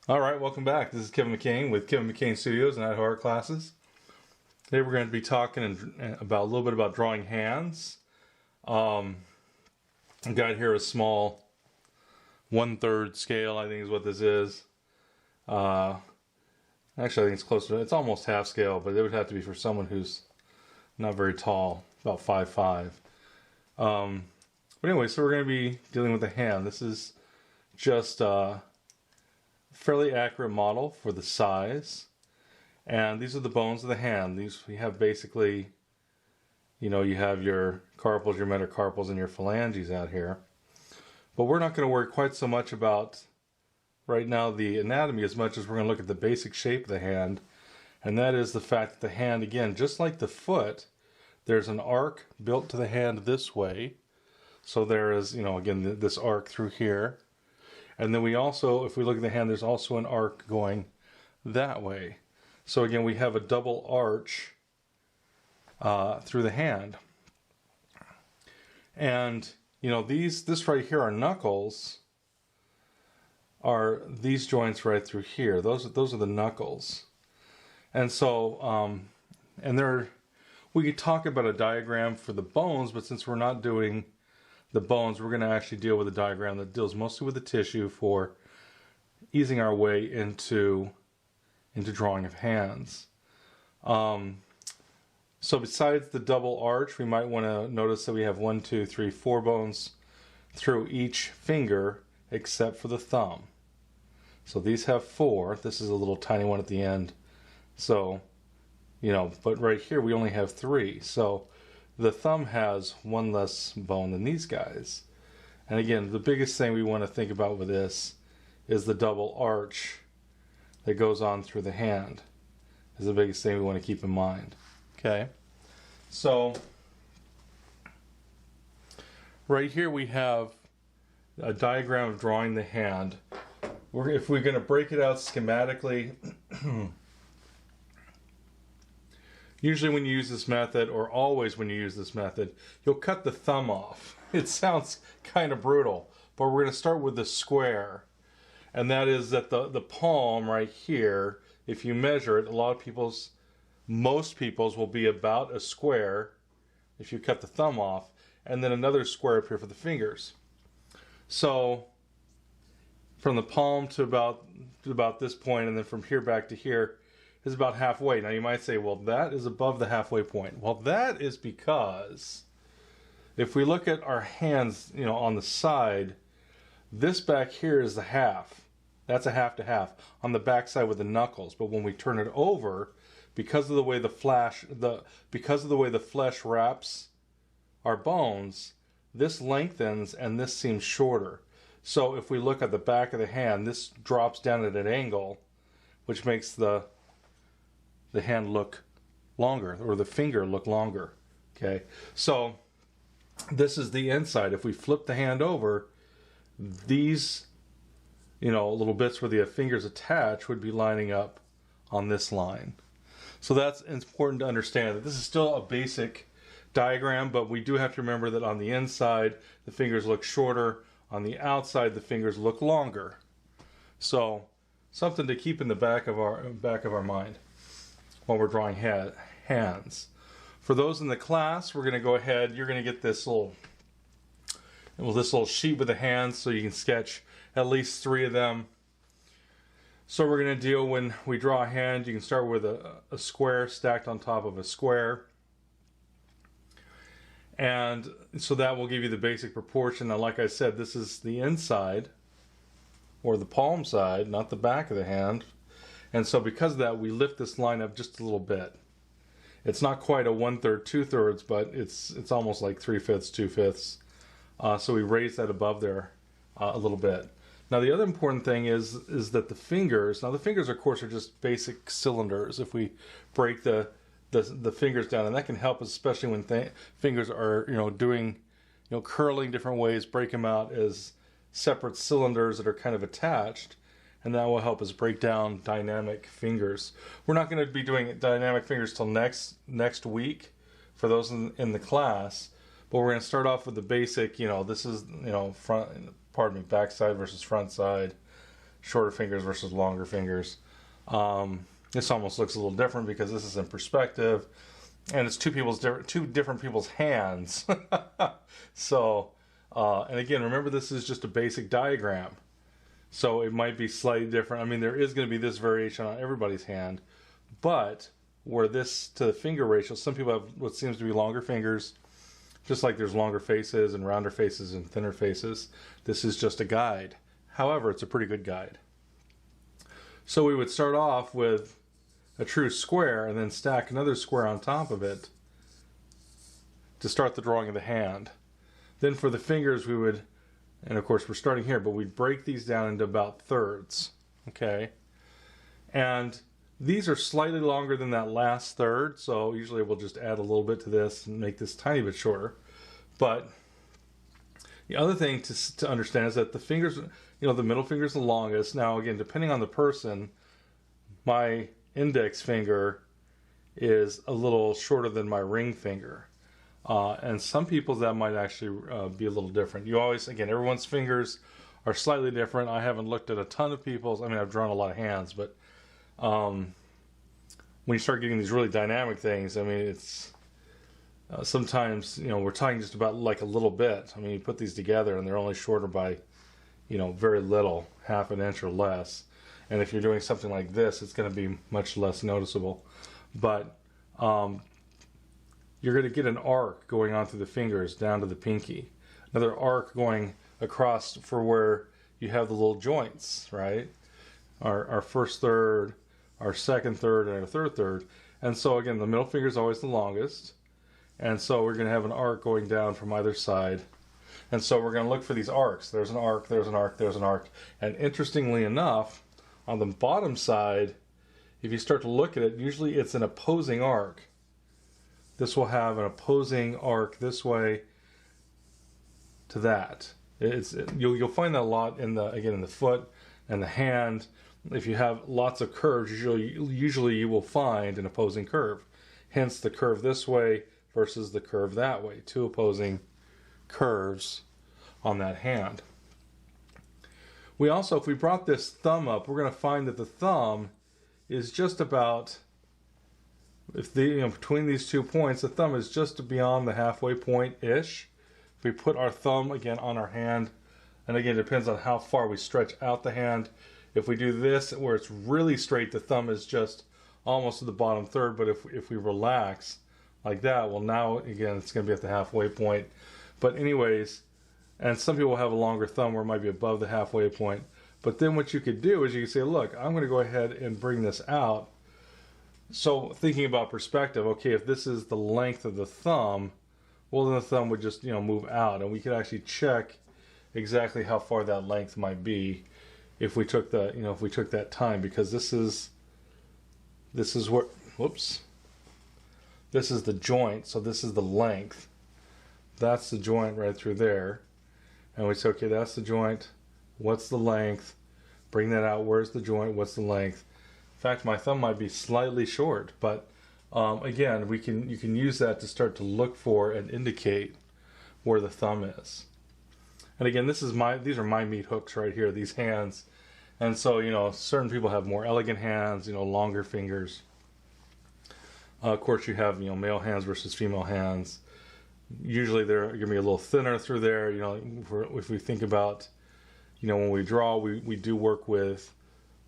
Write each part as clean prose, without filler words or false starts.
All right, welcome back. This is Kevin McCain with Kevin McCain Studios and At Horror Classes. Today we're going to be talking about a little bit about drawing hands. I've got here a small 1/3 scale, I think is what this is. Actually, I think it's close to, it's almost half scale, but it would have to be for someone who's not very tall, about 5'5". But anyway, so we're going to be dealing with the hand. This is just fairly accurate model for the size, and these are the bones of the hand. These we have basically, you have your carpals, your metacarpals, and your phalanges out here, but we're not going to worry quite so much about right now the anatomy as much as we're going to look at the basic shape of the hand, and that is the fact that the hand, again, just like the foot, there's an arc built to the hand this way. So there is, again, this arc through here. And then we also, if we look at the hand, there's also an arc going that way. So again, we have a double arch through the hand. And, this right here are knuckles, are these joints right through here. Those are the knuckles. And so, we could talk about a diagram for the bones, but since we're not doing the bones, we're going to actually deal with a diagram that deals mostly with the tissue for easing our way into drawing of hands. So besides the double arch, we might want to notice that we have 1, 2, 3, 4 bones through each finger except for the thumb. So these have 4. This is a little tiny one at the end. So, but right here we only have 3. So the thumb has 1 less bone than these guys. And again, the biggest thing we want to think about with this is the double arch that goes on through the hand. Is the biggest thing we want to keep in mind. Okay, so right here we have a diagram of drawing the hand. If we're going to break it out schematically, usually when you use this method, or always when you use this method, you'll cut the thumb off. It sounds kind of brutal, but we're going to start with the square. And that is that the palm right here, if you measure it, most people's will be about a square if you cut the thumb off, and then another square up here for the fingers. So from the palm to about this point, and then from here back to here, is about halfway. Now you might say, well, that is above the halfway point. Well, that is because if we look at our hands, on the side, this back here is the half. That's a half to half on the back side with the knuckles. But when we turn it over, because of the way the flesh wraps our bones, this lengthens and this seems shorter. So if we look at the back of the hand, this drops down at an angle, which makes the hand look longer, or the finger look longer. Okay, so this is the inside. If we flip the hand over, these little bits where the fingers attach would be lining up on this line. So that's important to understand that this is still a basic diagram, but we do have to remember that on the inside the fingers look shorter, on the outside the fingers look longer. So something to keep in the back of our mind while we're drawing hands. For those in the class, we're going to go ahead, you're going to get this little sheet with the hands so you can sketch at least 3 of them. So we're going to deal, when we draw a hand, you can start with a square stacked on top of a square. And so that will give you the basic proportion. Now, like I said, this is the inside, or the palm side, not the back of the hand. And so because of that, we lift this line up just a little bit. It's not quite a 1/3, 2/3, but it's almost like 3/5, 2/5. So we raise that above there a little bit. Now the other important thing is that the fingers, of course are just basic cylinders. If we break the fingers down, and that can help us, especially when fingers are doing curling different ways, break them out as separate cylinders that are kind of attached, and that will help us break down dynamic fingers. We're not going to be doing dynamic fingers till next week for those in the class, but we're going to start off with the basic. This is back side versus front side, shorter fingers versus longer fingers. This almost looks a little different because this is in perspective, and it's two different people's hands. So, and again, remember this is just a basic diagram, so it might be slightly different. I mean, there is going to be this variation on everybody's hand, but where this to the finger ratio, some people have what seems to be longer fingers, just like there's longer faces and rounder faces and thinner faces. This is just a guide. However, it's a pretty good guide. So we would start off with a true square and then stack another square on top of it to start the drawing of the hand. Then for the fingers we would, and of course we're starting here, but we'd break these down into about thirds, okay? And these are slightly longer than that last third, so usually we'll just add a little bit to this and make this tiny bit shorter. But the other thing to understand is that the fingers, the middle finger is the longest. Now again, depending on the person, my index finger is a little shorter than my ring finger. And some people's that might actually be a little different. You always, again, everyone's fingers are slightly different. I haven't looked at a ton of people's. I mean, I've drawn a lot of hands, but when you start getting these really dynamic things, I mean, it's sometimes, we're talking just about like a little bit. I mean, you put these together and they're only shorter by, very little, half an inch or less. And if you're doing something like this, it's going to be much less noticeable. But you're going to get an arc going on through the fingers down to the pinky. Another arc going across for where you have the little joints, right? Our first third, our second third, and our third third. And so again, the middle finger is always the longest. And so we're going to have an arc going down from either side. And so we're going to look for these arcs. There's an arc, there's an arc, there's an arc. And interestingly enough, on the bottom side, if you start to look at it, usually it's an opposing arc. This will have an opposing arc this way to that. You'll find that a lot in the foot and the hand. If you have lots of curves, usually you will find an opposing curve. Hence the curve this way versus the curve that way. Two opposing curves on that hand. We also, if we brought this thumb up, we're going to find that the thumb is just about, between these 2 points, the thumb is just beyond the halfway point-ish. If we put our thumb, again, on our hand, and again, it depends on how far we stretch out the hand. If we do this, where it's really straight, the thumb is just almost to the bottom third, but if we relax like that, well, now, again, it's going to be at the halfway point. But anyways, and some people have a longer thumb where it might be above the halfway point. But then what you could do is you could say, look, I'm going to go ahead and bring this out. So thinking about perspective, okay, if this is the length of the thumb, well, then the thumb would just, move out. And we could actually check exactly how far that length might be if we took the, if we took that time, because this is where, whoops, this is the joint, so this is the length. That's the joint right through there. And we say, okay, that's the joint. What's the length? Bring that out. Where's the joint? What's the length? In fact, my thumb might be slightly short, but again, you can use that to start to look for and indicate where the thumb is. And again, these are my meat hooks right here, these hands. And so, certain people have more elegant hands, longer fingers. Of course, you have, male hands versus female hands. Usually they're going to be a little thinner through there. If we think about, when we draw, we do work with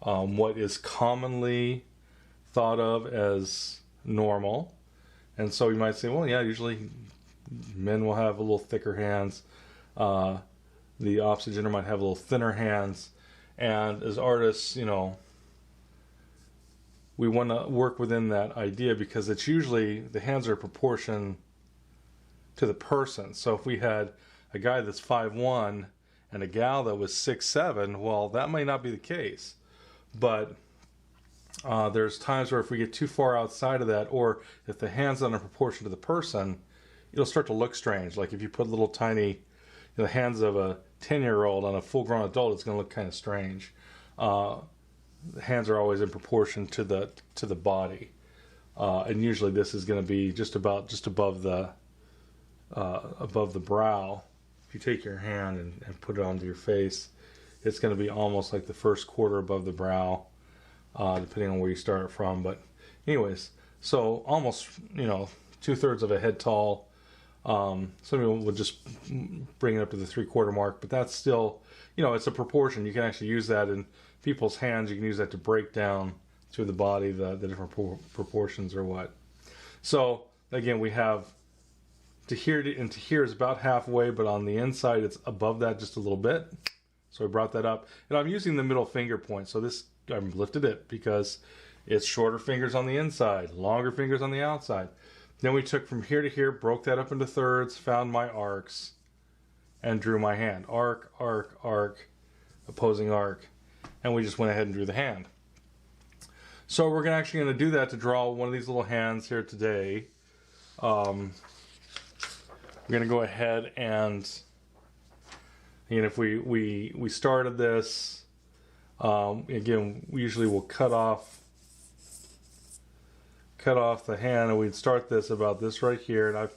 what is commonly thought of as normal. And so you might say, well, yeah, usually men will have a little thicker hands. The opposite gender might have a little thinner hands. And as artists, we want to work within that idea because it's usually the hands are a proportion to the person. So if we had a guy that's 5'1" and a gal that was 6'7", well, that may not be the case. But there's times where if we get too far outside of that, or if the hand's not in proportion to the person, it'll start to look strange. Like if you put little tiny, the hands of a 10-year-old on a full-grown adult, it's going to look kind of strange. The hands are always in proportion to the body, and usually this is going to be just above the brow. If you take your hand and put it onto your face, it's going to be almost like the first quarter above the brow, depending on where you start from. But anyways, so almost, 2/3 of a head tall. Some people would just bring it up to the 3/4 mark, but that's still, it's a proportion. You can actually use that in people's hands. You can use that to break down through the body the different proportions or what. So again, we have to here and to here is about halfway, but on the inside it's above that just a little bit. So I brought that up, and I'm using the middle finger point. So this, I've lifted it because it's shorter fingers on the inside, longer fingers on the outside. Then we took from here to here, broke that up into thirds, found my arcs, and drew my hand. Arc, arc, arc, opposing arc. And we just went ahead and drew the hand. So we're actually going to do that to draw one of these little hands here today. We're going to go ahead and if we started this, again, we usually will cut off the hand, and we'd start this about this right here, and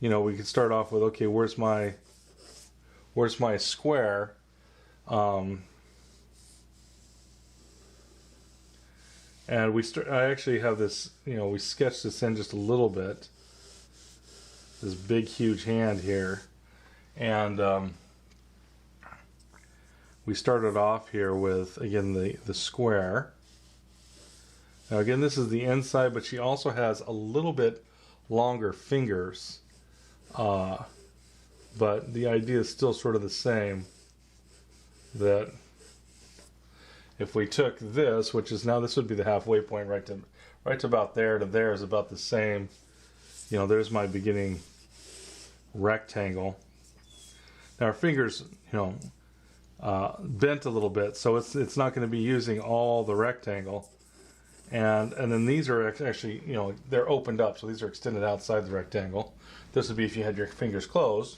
we could start off with, okay, where's my square, and I actually have this, we sketched this in just a little bit, this big huge hand here, and we started off here with, again, the square. Now again, this is the inside, but she also has a little bit longer fingers. But the idea is still sort of the same. That if we took this, which is now, this would be the halfway point, right to about there to there is about the same. There's my beginning rectangle. Now our fingers, bent a little bit, so it's not going to be using all the rectangle. And then these are actually, they're opened up, so these are extended outside the rectangle. This would be if you had your fingers closed,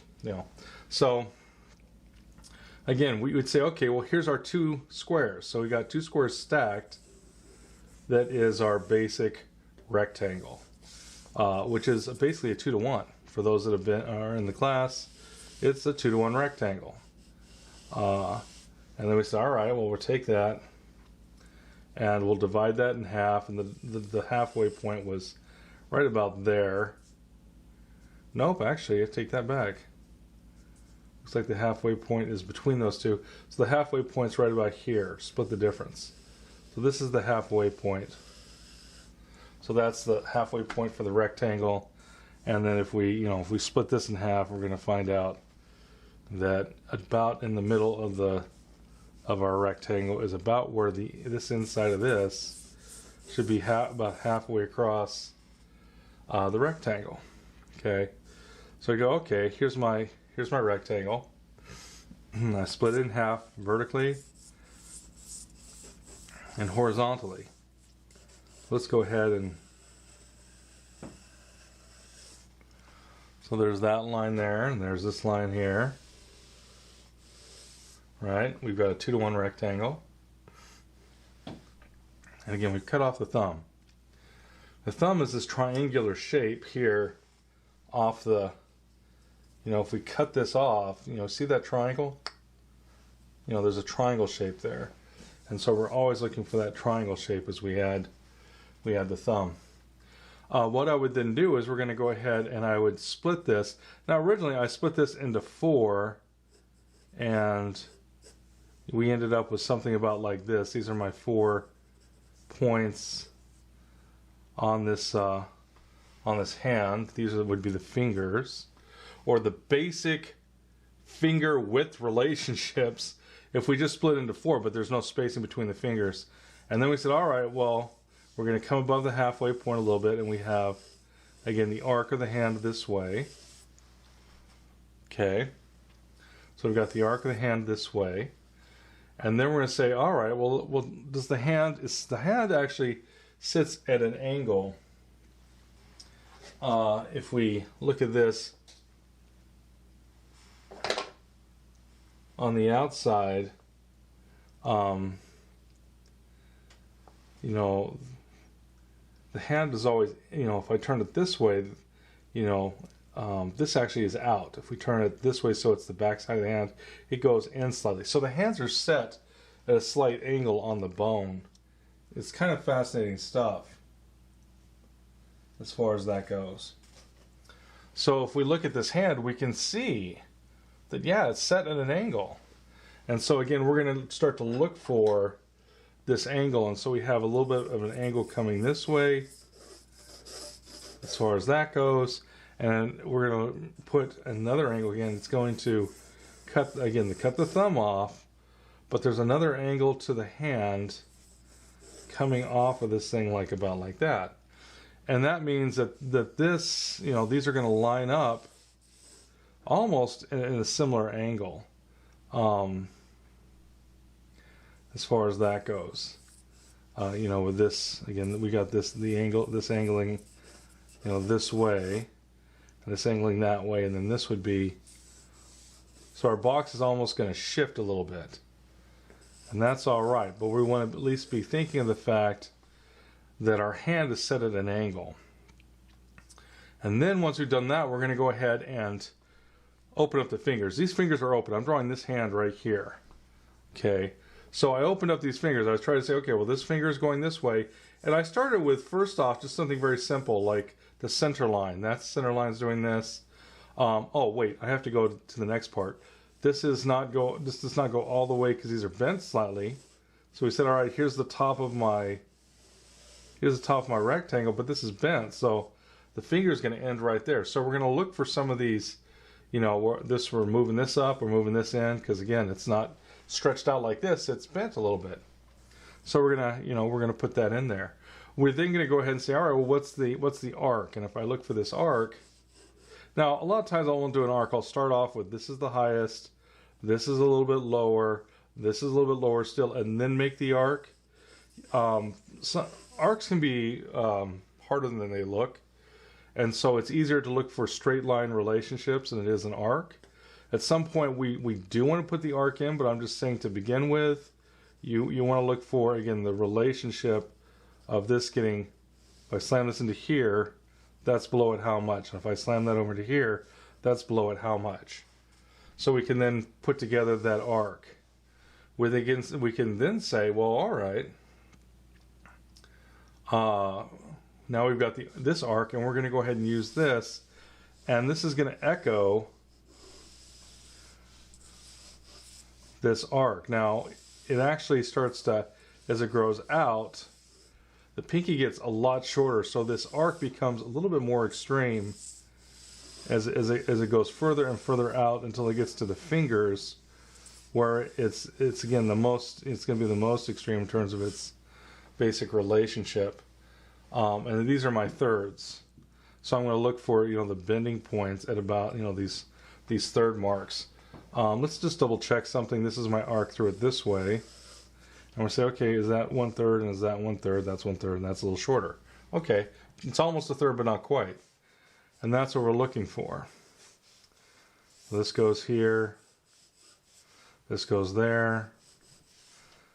So again, we would say, okay, well, here's our two squares. So we got two squares stacked. That is our basic rectangle, which is basically a 2-to-1. For those that are in the class, it's a 2-to-1 rectangle. And then we say, all right, well, we'll take that, and we'll divide that in half, and the halfway point was right about there. Nope, actually, I take that back. Looks like the halfway point is between those two. So the halfway point's right about here. Split the difference. So this is the halfway point. So that's the halfway point for the rectangle. And then if we split this in half, we're going to find out that about in the middle of our rectangle is about where this inside of this should be about halfway across the rectangle. Okay, so I go, okay, here's my rectangle. I split it in half vertically and horizontally. Let's go ahead and so there's that line there, and there's this line here. Right, we've got a 2-to-1 rectangle. And again, we've cut off the thumb. The thumb is this triangular shape here off the, if we cut this off, see that triangle? There's a triangle shape there. And so we're always looking for that triangle shape as we had the thumb. What I would then do is we're going to go ahead and I would split this. Now originally I split this into 4, and we ended up with something about like this. These are my 4 points on this hand. These would be the fingers, or the basic finger width relationships if we just split into 4, but there's no spacing between the fingers. And then we said, all right, well, we're going to come above the halfway point a little bit, and we have, again, the arc of the hand this way. Okay, so we've got the arc of the hand this way. And then we're going to say, all right, well, does the hand actually sits at an angle? If we look at this on the outside, the hand is always, if I turn it this way, this actually is out. If we turn it this way so it's the back side of the hand, it goes in slightly. So the hands are set at a slight angle on the bone. It's kind of fascinating stuff as far as that goes. So if we look at this hand, we can see that, yeah, it's set at an angle. And so again, we're going to start to look for this angle. And so we have a little bit of an angle coming this way as far as that goes. And we're going to put another angle again. It's going to cut the thumb off, but there's another angle to the hand coming off of this thing like that. And that means that this, these are going to line up almost in a similar angle, as far as that goes. With this, again, we got this angling, this way, and this angling that way, and then this would be, so our box is almost going to shift a little bit. And that's all right, but we want to at least be thinking of the fact that our hand is set at an angle. And then once we've done that, we're going to go ahead and open up the fingers. These fingers are open. I'm drawing this hand right here. Okay, so I opened up these fingers. I was trying to say, okay, well, this finger is going this way. And I started with, first off, just something very simple, like the center line. That center line's doing this. Oh, wait, I have to go to the next part. This does not go all the way because these are bent slightly. So we said, all right, here's the top of my rectangle, but this is bent, so the finger is going to end right there. So we're going to look for some of these, we're moving this up, we're moving this in, because again, it's not stretched out like this, it's bent a little bit. So we're gonna put that in there. We're then going to go ahead and say, all right, well, what's the arc? And if I look for this arc, now a lot of times I won't do an arc. I'll start off with, this is the highest, this is a little bit lower, this is a little bit lower still, and then make the arc. So arcs can be harder than they look, and so it's easier to look for straight line relationships than it is an arc. At some point we do want to put the arc in, but I'm just saying to begin with, you want to look for, again, the relationship of this getting, if I slam this into here, that's below it how much, and if I slam that over to here, that's below it how much. So we can then put together that arc. We can then say, well, all right, now we've got this arc, and we're going to go ahead and use this, and this is going to echo this arc. Now, it actually starts to, as it grows out, the pinky gets a lot shorter, so this arc becomes a little bit more extreme as it goes further and further out until it gets to the fingers, where it's again it's going to be the most extreme in terms of its basic relationship. And these are my thirds, so I'm going to look for the bending points at about these third marks. Let's just double check something. This is my arc through it this way. And we'll say, okay, is that 1/3 and is that 1/3? That's 1/3 and that's a little shorter. Okay, it's almost a third but not quite. And that's what we're looking for. This goes here. This goes there.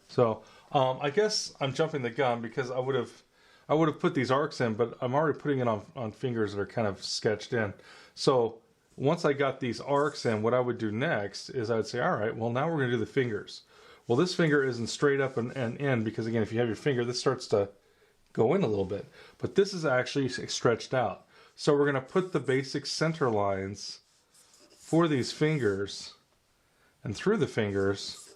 So I guess I'm jumping the gun because I would have put these arcs in, but I'm already putting it on fingers that are kind of sketched in. So once I got these arcs in, what I would do next is I would say, all right, well, now we're going to do the fingers. Well, this finger isn't straight up and in because, again, if you have your finger, this starts to go in a little bit. But this is actually stretched out. So we're going to put the basic center lines for these fingers and through the fingers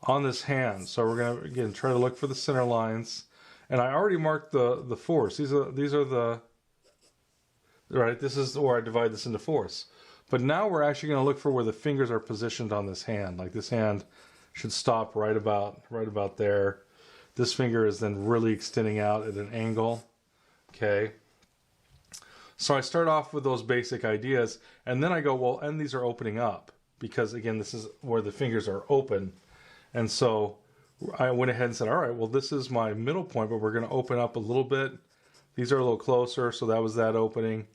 on this hand. So we're going to, again, try to look for the center lines. And I already marked the fourths. These are the, right, this is where I divide this into fourths. But now we're actually going to look for where the fingers are positioned on this hand. Like this hand should stop right about there. This finger is then really extending out at an angle. Okay. So I start off with those basic ideas, and then I go, well, and these are opening up because, again, this is where the fingers are open. And so I went ahead and said, all right, well, this is my middle point, but we're going to open up a little bit. These are a little closer, so that was that opening.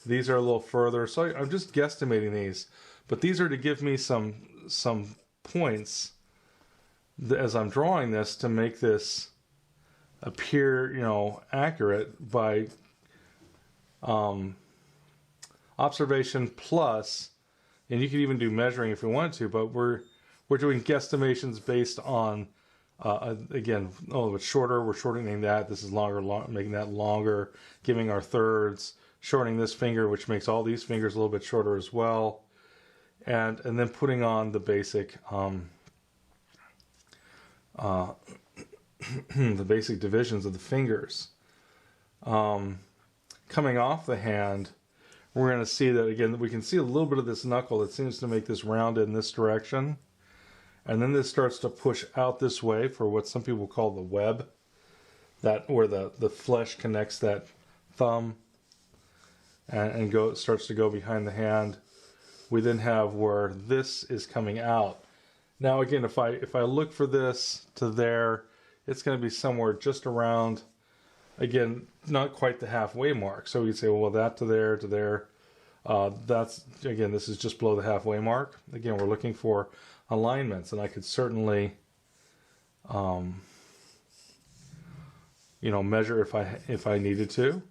These are a little further, so I'm just guesstimating these. But these are to give me some points as I'm drawing this to make this appear, accurate by observation plus, and you could even do measuring if you wanted to, but we're doing guesstimations based on, again, a little bit shorter, we're shortening that, this is longer, making that longer, giving our thirds, shortening this finger, which makes all these fingers a little bit shorter as well, and then putting on the basic, the basic divisions of the fingers. Coming off the hand, we're going to see that, again, we can see a little bit of this knuckle that seems to make this rounded in this direction. And then this starts to push out this way for what some people call the web, that where the flesh connects that thumb and starts to go behind the hand. We then have where this is coming out. Now again, if I look for this to there, it's going to be somewhere just around, again, not quite the halfway mark. So we say, well, that to there. That's, again, this is just below the halfway mark. Again, we're looking for alignments, and I could certainly, measure if I needed to.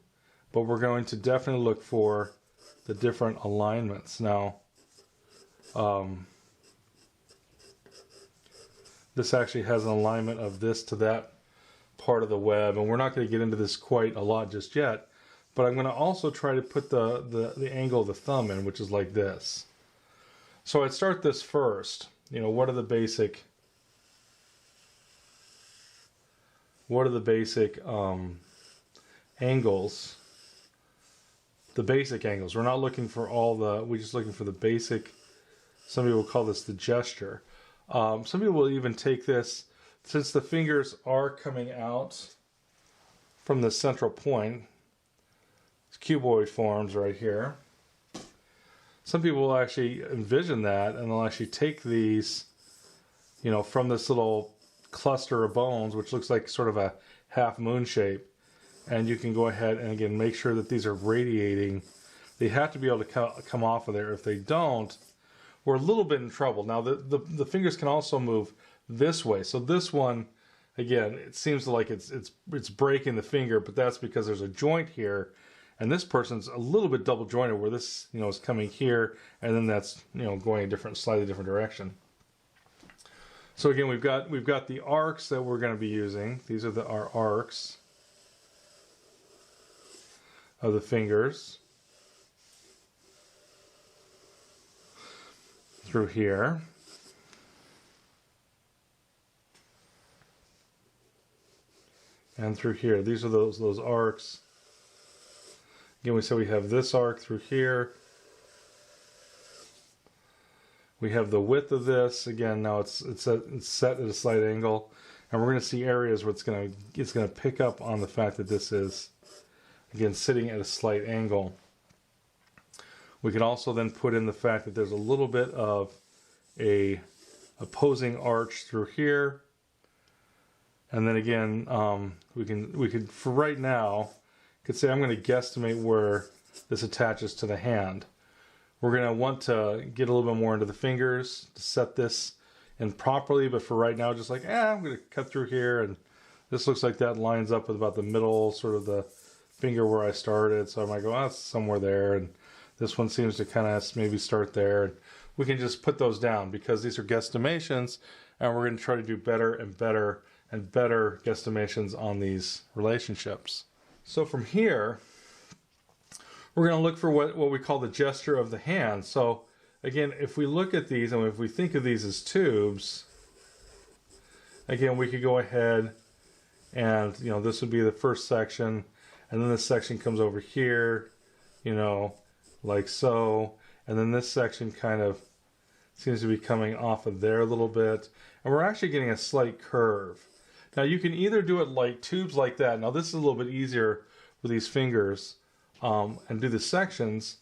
But we're going to definitely look for the different alignments. Now, this actually has an alignment of this to that part of the web, and we're not going to get into this quite a lot just yet, but I'm going to also try to put the angle of the thumb in, which is like this. So I'd start this first. What are the basic angles? The basic angles. We're not looking for we're just looking for the basic. Some people call this the gesture. Some people will even take this, since the fingers are coming out from the central point, it's cuboid forms right here. Some people will actually envision that, and they'll actually take these, from this little cluster of bones, which looks like sort of a half moon shape, and you can go ahead and again make sure that these are radiating. They have to be able to come off of there. If they don't, we're a little bit in trouble. Now the fingers can also move this way. So this one, again, it seems like it's breaking the finger, but that's because there's a joint here, and this person's a little bit double jointed where this is coming here, and then that's going a slightly different direction. So again, we've got the arcs that we're going to be using. These are our arcs of the fingers through here. And through here. These are those arcs. Again, we said we have this arc through here. We have the width of this. Again, now it's set at a slight angle, and we're going to see areas where it's going to pick up on the fact that this is, again, sitting at a slight angle. We can also then put in the fact that there's a little bit of a opposing arch through here. And then again, we could for right now, could say I'm going to guesstimate where this attaches to the hand. We're going to want to get a little bit more into the fingers to set this in properly, but for right now, just like, I'm going to cut through here, and this looks like that lines up with about the middle, sort of the finger where I started, so I might go, it's somewhere there, and this one seems to kind of maybe start there. And we can just put those down because these are guesstimations, and we're going to try to do better and better and better guesstimations on these relationships. So from here, we're going to look for what we call the gesture of the hand. So again, if we look at these, and if we think of these as tubes, again, we could go ahead and, this would be the first section, and then this section comes over here, like so, and then this section kind of seems to be coming off of there a little bit, and we're actually getting a slight curve. Now you can either do it like tubes like that. Now this is a little bit easier with these fingers, and do the sections.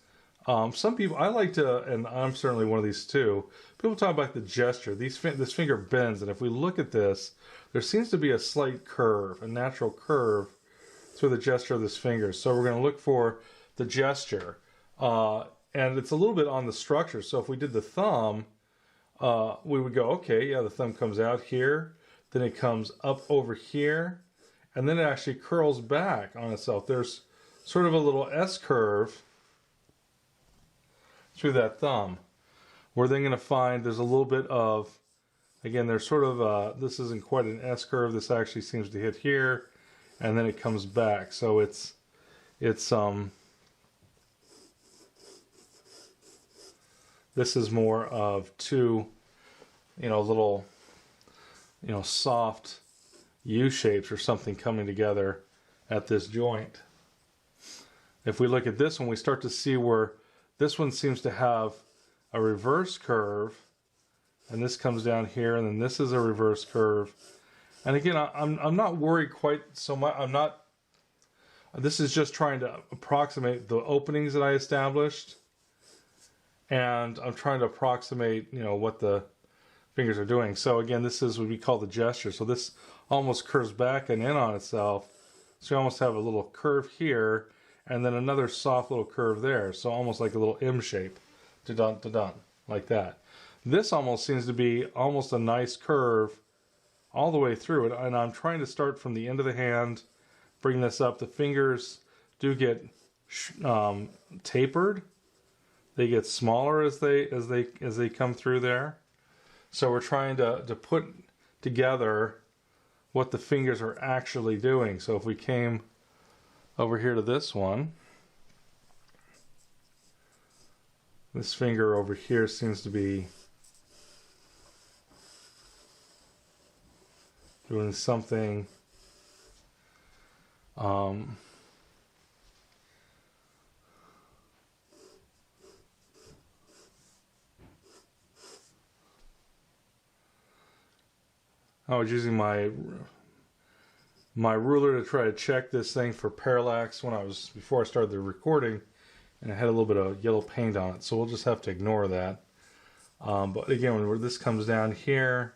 Some people, I like to, and I'm certainly one of these too, people talk about the gesture. This finger bends, and if we look at this, there seems to be a slight curve, a natural curve through the gesture of this finger. So we're going to look for the gesture. And it's a little bit on the structure. So if we did the thumb, we would go, okay, yeah, the thumb comes out here, then it comes up over here, and then it actually curls back on itself. There's sort of a little S curve through that thumb. We're then going to find there's a little bit of, again, there's sort of, this isn't quite an S curve. This actually seems to hit here, and then it comes back. So it's this is more of two, little, soft U shapes or something coming together at this joint. If we look at this one, we start to see where this one seems to have a reverse curve, and this comes down here, and then this is a reverse curve. And again, I'm not worried quite so much. This is just trying to approximate the openings that I established, and I'm trying to approximate, what the fingers are doing. So again, this is what we call the gesture. So this almost curves back and in on itself. So you almost have a little curve here, and then another soft little curve there. So almost like a little M shape, da-dun, da-dun, like that. This almost seems to be almost a nice curve all the way through it. And I'm trying to start from the end of the hand, bring this up. The fingers do get tapered. They get smaller as they come through there. So we're trying to put together what the fingers are actually doing. So if we came over here to this one, this finger over here seems to be doing something I was using my ruler to try to check this thing for parallax before I started the recording, and it had a little bit of yellow paint on it, so we'll just have to ignore that. But again, when this comes down here,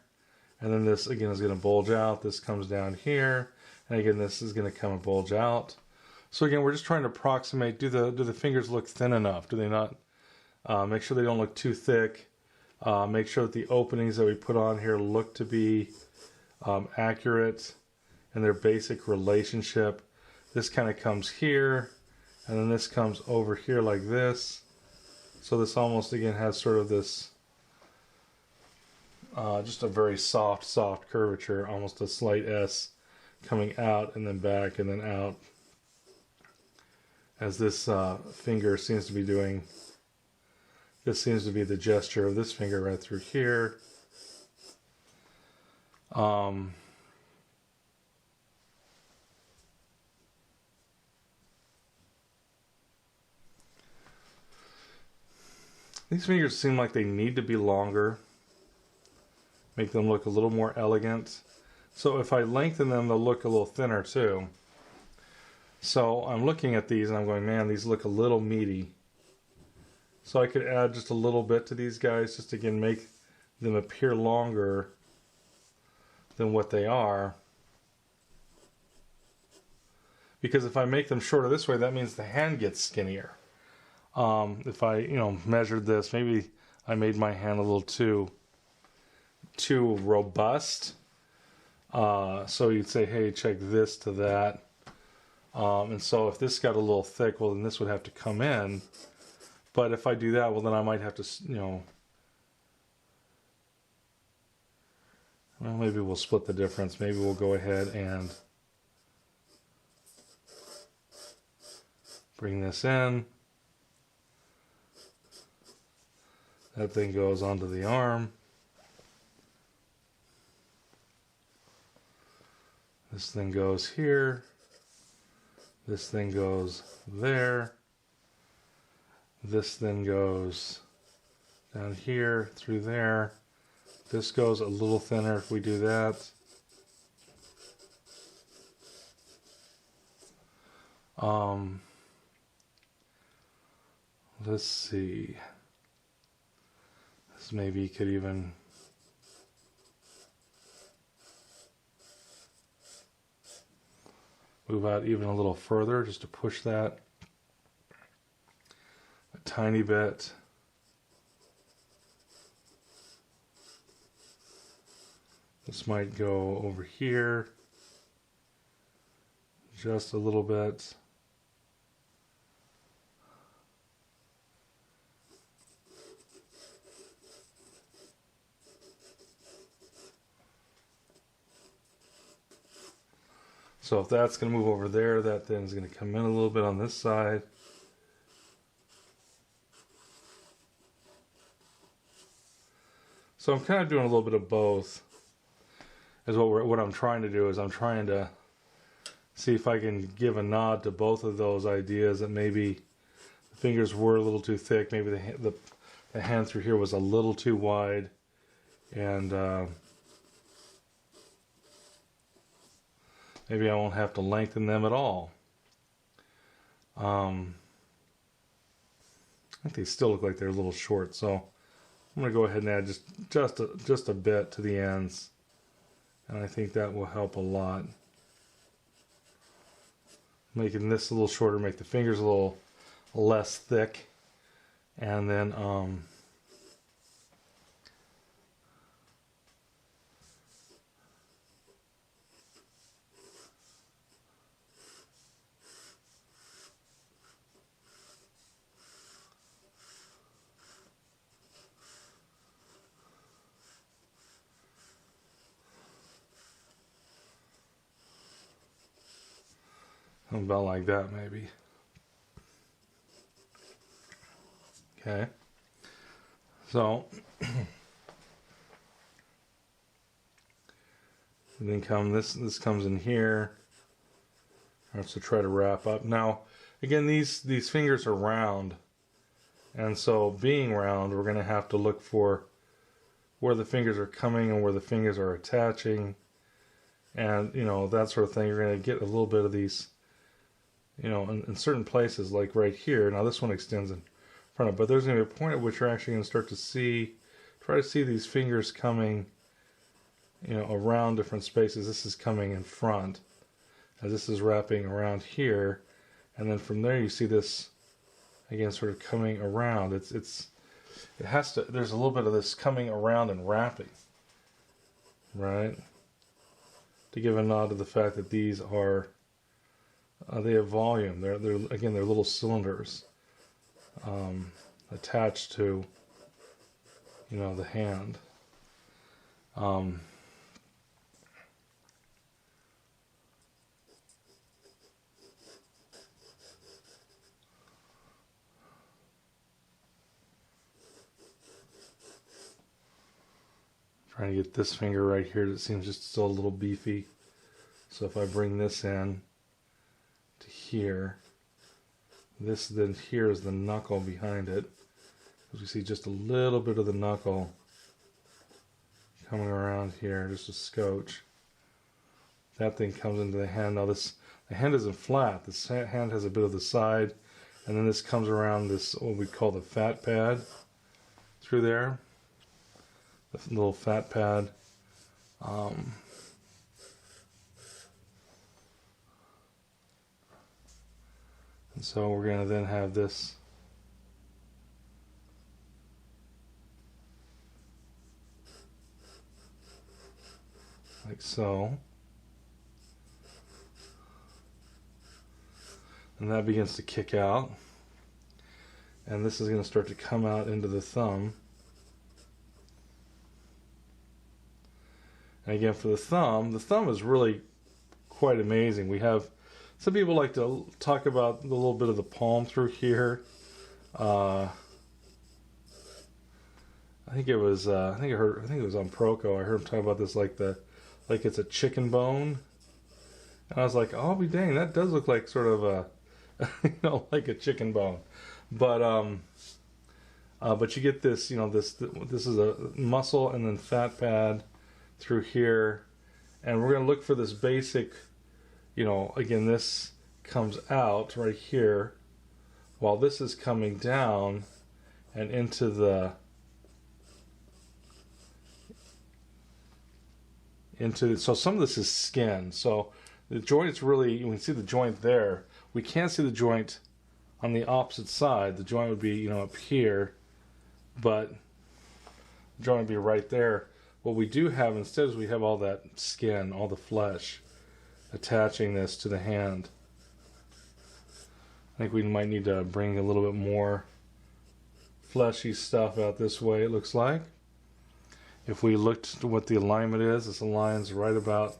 and then this again is going to bulge out, this comes down here, and again this is going to come and bulge out. So again, we're just trying to approximate, do the fingers look thin enough? Do they not? Make sure they don't look too thick. Make sure that the openings that we put on here look to be accurate in their basic relationship. This kind of comes here, and then this comes over here like this. So this almost again has sort of this just a very soft curvature, almost a slight S coming out and then back and then out, as this finger seems to be doing. This seems to be the gesture of this finger right through here. These fingers seem like they need to be longer, make them look a little more elegant. So if I lengthen them, they'll look a little thinner too. So I'm looking at these and I'm going, man, these look a little meaty. So I could add just a little bit to these guys, just again make them appear longer than what they are. Because if I make them shorter this way, that means the hand gets skinnier. If I, measured this, maybe I made my hand a little too robust. So you'd say, hey, check this to that. And so if this got a little thick, well, then this would have to come in. But if I do that, well, then I might have to, well, maybe we'll split the difference. Maybe we'll go ahead and bring this in. That thing goes onto the arm. This thing goes here. This thing goes there. This then goes down here, through there. This goes a little thinner if we do that. Let's see. This maybe could even move out even a little further just to push that a tiny bit. This might go over here just a little bit. So if that's going to move over there, that then is going to come in a little bit on this side. So I'm kind of doing a little bit of both. Is what I'm trying to do is I'm trying to see if I can give a nod to both of those ideas, that maybe the fingers were a little too thick, maybe the hand through here was a little too wide, and maybe I won't have to lengthen them at all. I think they still look like they're a little short, so I'm going to go ahead and add just a bit to the ends, and I think that will help a lot. Making this a little shorter, make the fingers a little less thick, and then about like that maybe. Okay. So and then this comes in here. I have to try to wrap up. Now, again, these fingers are round, and so being round, we're going to have to look for where the fingers are coming and where the fingers are attaching, and that sort of thing. You're going to get a little bit of these, in certain places, like right here. Now this one extends in front of, but there's going to be a point at which you're actually going to start to try to see these fingers coming, around different spaces. This is coming in front, as this is wrapping around here, and then from there you see this again sort of coming around. It has to. There's a little bit of this coming around and wrapping, right? To give a nod to the fact that these are. They have volume. They're little cylinders attached to the hand. Trying to get this finger right here that seems just still a little beefy. So if I bring this in to here, this then here is the knuckle behind it. As we see just a little bit of the knuckle coming around here, just a scotch. That thing comes into the hand. Now the hand isn't flat. This hand has a bit of the side, and then this comes around this, what we call the fat pad, through there. The little fat pad. And so we're going to then have this like so. And that begins to kick out. And this is going to start to come out into the thumb. And again, for the thumb is really quite amazing. We have, some people like to talk about a little bit of the palm through here. I think it was on Proco. I heard him talk about this like it's a chicken bone. And I was like, oh, be dang, that does look like sort of a like a chicken bone. But you get this, this is a muscle and then fat pad through here, and we're going to look for this basic, again, this comes out right here while this is coming down and into so some of this is skin. So the joint's really, you can see the joint there. We can't see the joint on the opposite side. The joint would be, up here, but the joint would be right there. What we do have instead is we have all that skin, all the flesh attaching this to the hand. I think we might need to bring a little bit more fleshy stuff out this way, it looks like. If we looked at what the alignment is, this aligns right about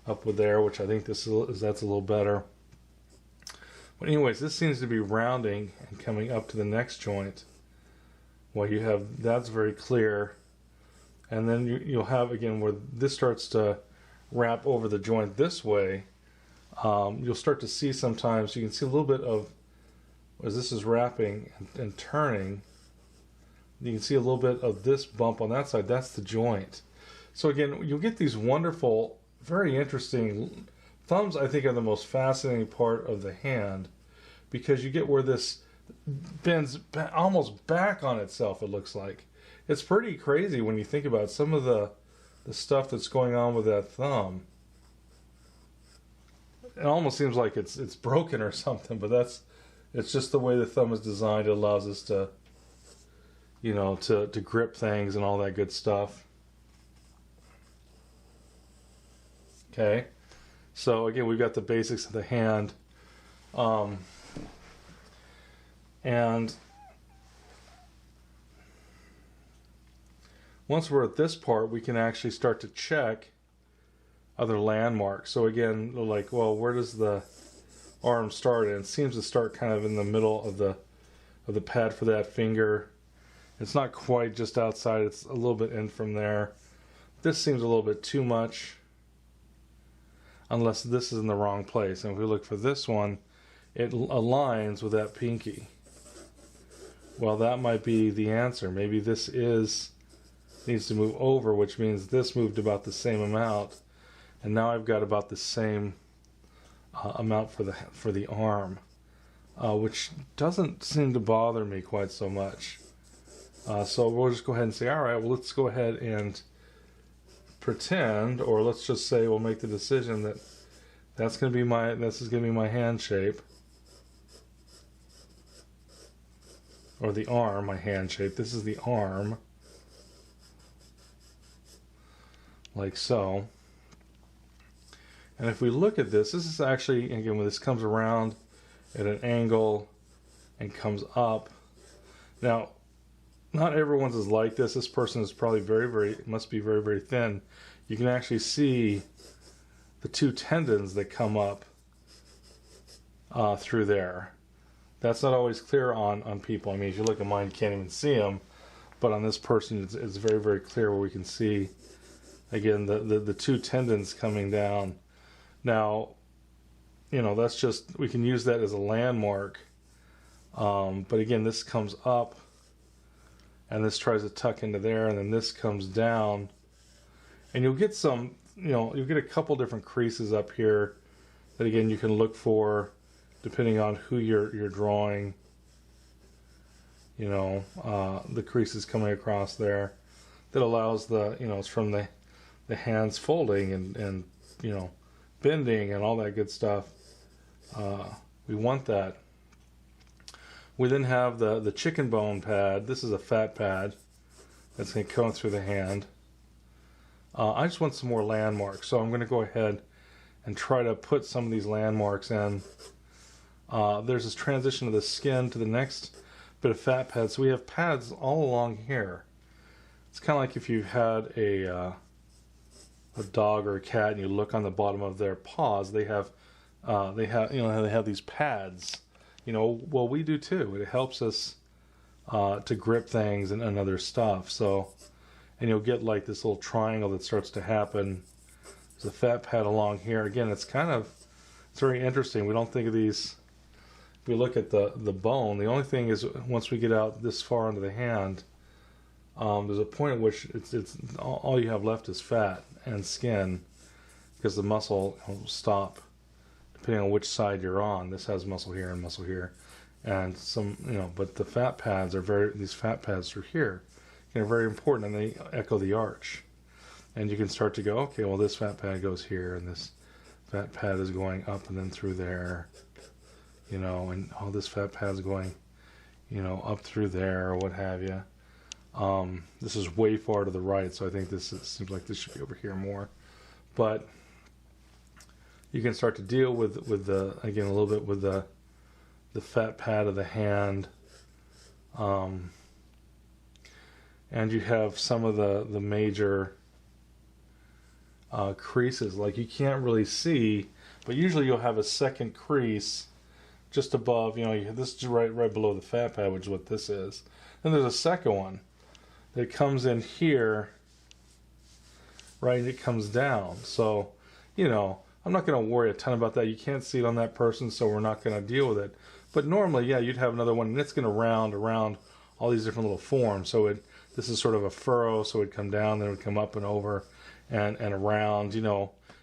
up with there, which I think that's a little better. But anyways, this seems to be rounding and coming up to the next joint. Well, you have, that's very clear. And then you'll have, again, where this starts to wrap over the joint this way. You'll start to see sometimes, you can see a little bit of, as this is wrapping and turning, you can see a little bit of this bump on that side. That's the joint. So again, you'll get these wonderful, very interesting thumbs. I think are the most fascinating part of the hand, because you get where this bends almost back on itself, it looks like. It's pretty crazy when you think about some of the stuff that's going on with that thumb. It almost seems like it's broken or something, but it's just the way the thumb is designed. It allows us to, you know, to grip things and all that good stuff. Okay, so again, we've got the basics of the hand, and once we're at this part, we can actually start to check other landmarks. So again, like, well, where does the arm start? And it seems to start kind of in the middle of the pad for that finger. It's not quite just outside, it's a little bit in from there. This seems a little bit too much, unless this is in the wrong place. And if we look for this one, it aligns with that pinky. Well, that might be the answer. Maybe this needs to move over, which means this moved about the same amount, and now I've got about the same amount for the arm, which doesn't seem to bother me quite so much. So we'll just go ahead and say, all right, well, let's go ahead and pretend, or let's just say we'll make the decision that this is going to be my hand shape, or the arm, my hand shape. This is the arm, like so. And if we look at this is actually, again, when this comes around at an angle and comes up. Now, not everyone's is like this. This person is probably must be very, very thin. You can actually see the two tendons that come up through there. That's not always clear on people. I mean, if you look at mine, you can't even see them. But on this person, it's very, very clear where we can see, again, the two tendons coming down. Now, you know, that's just, we can use that as a landmark. But again, this comes up, and this tries to tuck into there, and then this comes down. And you'll get some, you know, you'll get a couple different creases up here that, again, you can look for depending on who you're drawing. You know, the creases coming across there. That allows the, you know, it's from the hands folding and, you know, bending and all that good stuff. We want that. We then have the chicken bone pad. This is a fat pad that's going to come through the hand. I just want some more landmarks, so I'm going to go ahead and try to put some of these landmarks in. There's this transition of the skin to the next bit of fat pad. So we have pads all along here. It's kind of like if you had a dog or a cat and you look on the bottom of their paws, they have these pads. You know, well, we do too. It helps us to grip things and other stuff. So, and you'll get like this little triangle that starts to happen. There's a fat pad along here. Again, it's very interesting. We don't think of these. If we look at the bone, the only thing is once we get out this far into the hand, there's a point at which it's all you have left is fat and skin, because the muscle will stop depending on which side you're on. This has muscle here and muscle here, and some, you know, but the fat pads these fat pads through here, are very important, and they echo the arch. And you can start to go, okay, well, this fat pad goes here, and this fat pad is going up and then through there, you know, and all this fat pad's going, you know, up through there or what have you. This is way far to the right, so I think seems like this should be over here more. But you can start to deal with the, again, a little bit with the fat pad of the hand. And you have some of the major creases. Like you can't really see, but usually you'll have a second crease just above, this is right below the fat pad, which is what this is. Then there's a second one that comes in here, right, and it comes down. So, I'm not going to worry a ton about that. You can't see it on that person, so we're not going to deal with it. But normally, yeah, you'd have another one, and it's going to round around all these different little forms. So this is sort of a furrow, so it'd come down, then it would come up and over and around,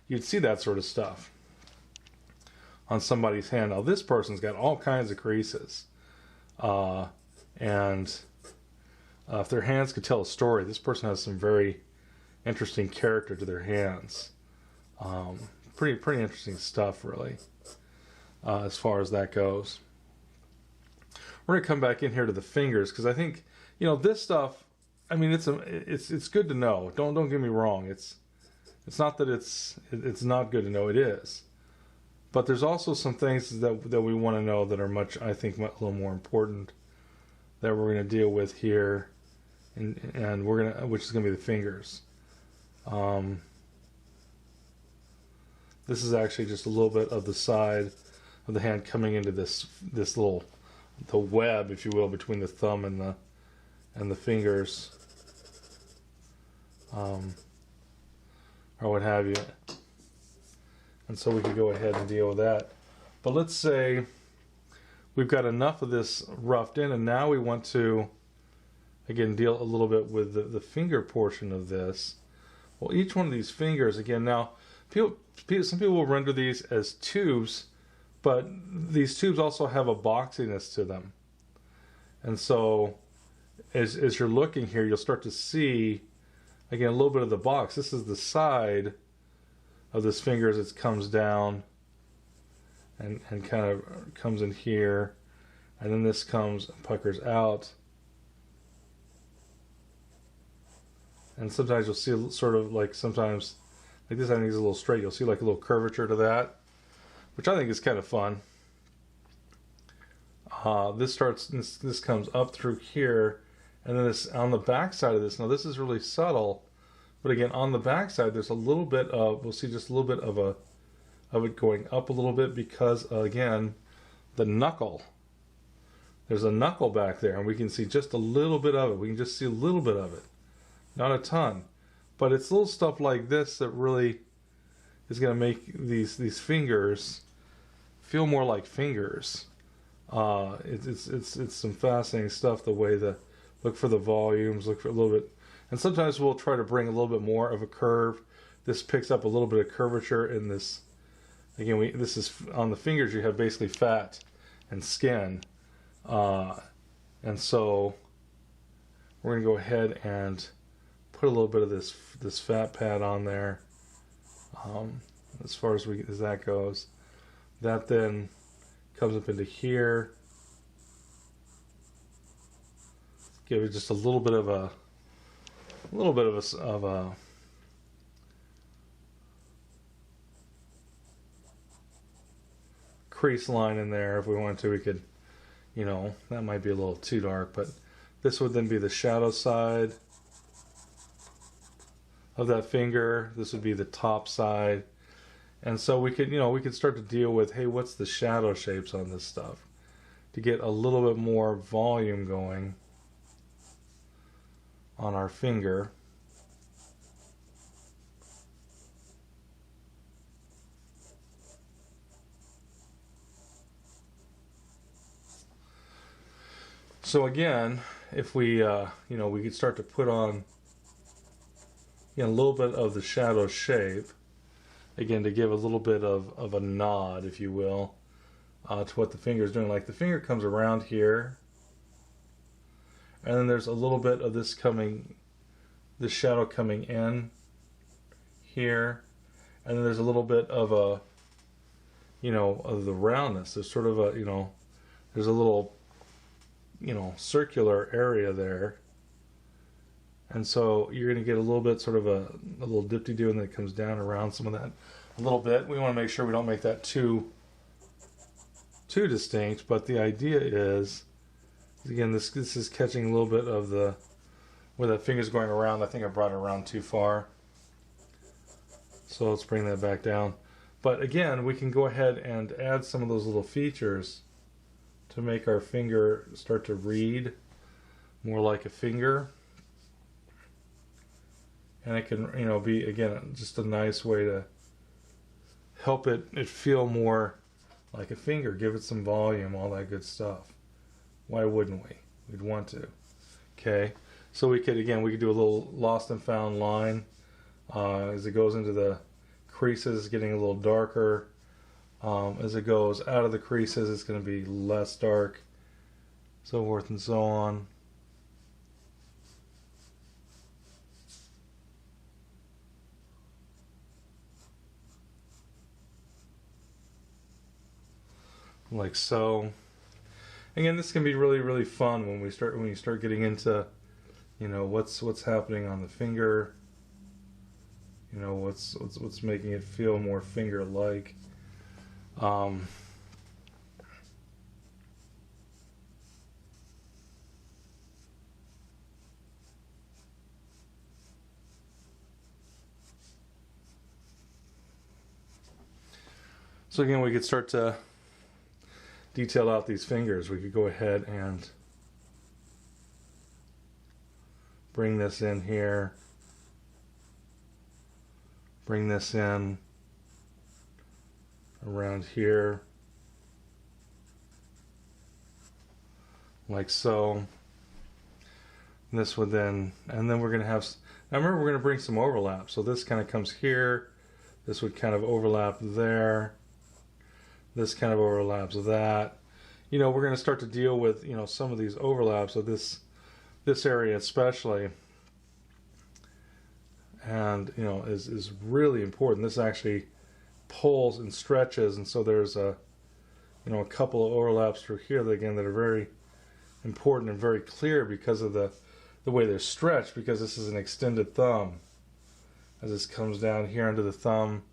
you'd see that sort of stuff on somebody's hand. Now this person's got all kinds of creases. And if their hands could tell a story, this person has some very interesting character to their hands. Pretty interesting stuff, really, as far as that goes. We're going to come back in here to the fingers, because I think, this stuff, I mean, it's good to know. Don't get me wrong. It's not that it's not good to know. It is. But there's also some things that we want to know that are I think, a little more important that we're going to deal with here, and which is going to be the fingers. This is actually just a little bit of the side of the hand coming into this little, the web, if you will, between the thumb and the fingers, or what have you. And so we could go ahead and deal with that. But let's say we've got enough of this roughed in, and now we want to, again, deal a little bit with the finger portion of this. Well, each one of these fingers, again, now, some people will render these as tubes, but these tubes also have a boxiness to them. And so, as you're looking here, you'll start to see, again, a little bit of the box. This is the side of this finger as it comes down and kind of comes in here, and then this comes and puckers out. And sometimes you'll see sort of like sometimes, like this I think is a little straight, you'll see like a little curvature to that, which I think is kind of fun. This comes up through here, and then this on the back side of this. Now this is really subtle, but again on the back side there's a little bit of, we'll see just a little bit of it going up a little bit, because again the knuckle, there's a knuckle back there, and we can see just a little bit of it. We can just see a little bit of it, not a ton, but it's little stuff like this that really is going to make these fingers feel more like fingers. It's some fascinating stuff, the way look for the volumes, look for a little bit, and sometimes we'll try to bring a little bit more of a curve. This picks up a little bit of curvature in this. Again, this is on the fingers. You have basically fat and skin, and so we're going to go ahead and put a little bit of this fat pad on there. As far as that goes, that then comes up into here. Give it just a little bit of a crease line in there. If we wanted to, we could, that might be a little too dark, but this would then be the shadow side of that finger. This would be the top side. And so we could start to deal with, hey, what's the shadow shapes on this stuff, to get a little bit more volume going on our finger. So again, if we we could start to put on a little bit of the shadow shape, again, to give a little bit of a nod, if you will, to what the finger is doing. Like the finger comes around here, and then there's a little bit of this shadow coming in here, and then there's a little bit of of the roundness. There's sort of there's a little, circular area there. And so you're going to get a little bit, sort of a little dip-de-doo, and then it comes down around some of that a little bit. We want to make sure we don't make that too distinct, but the idea is, again, this is catching a little bit of where that finger's going around. I think I brought it around too far. So let's bring that back down. But again, we can go ahead and add some of those little features to make our finger start to read more like a finger. And it can, you know, be, again, just a nice way to help it feel more like a finger. Give it some volume, all that good stuff. Why wouldn't we? We'd want to. Okay, so we could, again, we could do a little lost and found line as it goes into the creases, getting a little darker. As it goes out of the creases, it's going to be less dark, so forth and so on. Like so. Again, this can be really, really fun when you start getting into, you know, what's happening on the finger. You know, what's making it feel more finger-like. So again, we could start to detail out these fingers. We could go ahead and bring this in here, bring this in around here, like so. And this would then, and then we're going to have, now remember, we're going to bring some overlap. So this kind of comes here, this would kind of overlap there, this kind of overlaps that. You know, we're going to start to deal with, you know, some of these overlaps of this area especially. And, you know, is really important. This actually pulls and stretches, and so there's a, you know, a couple of overlaps through here that, again, that are very important and very clear because of the way they're stretched, because this is an extended thumb. As this comes down here under the thumb,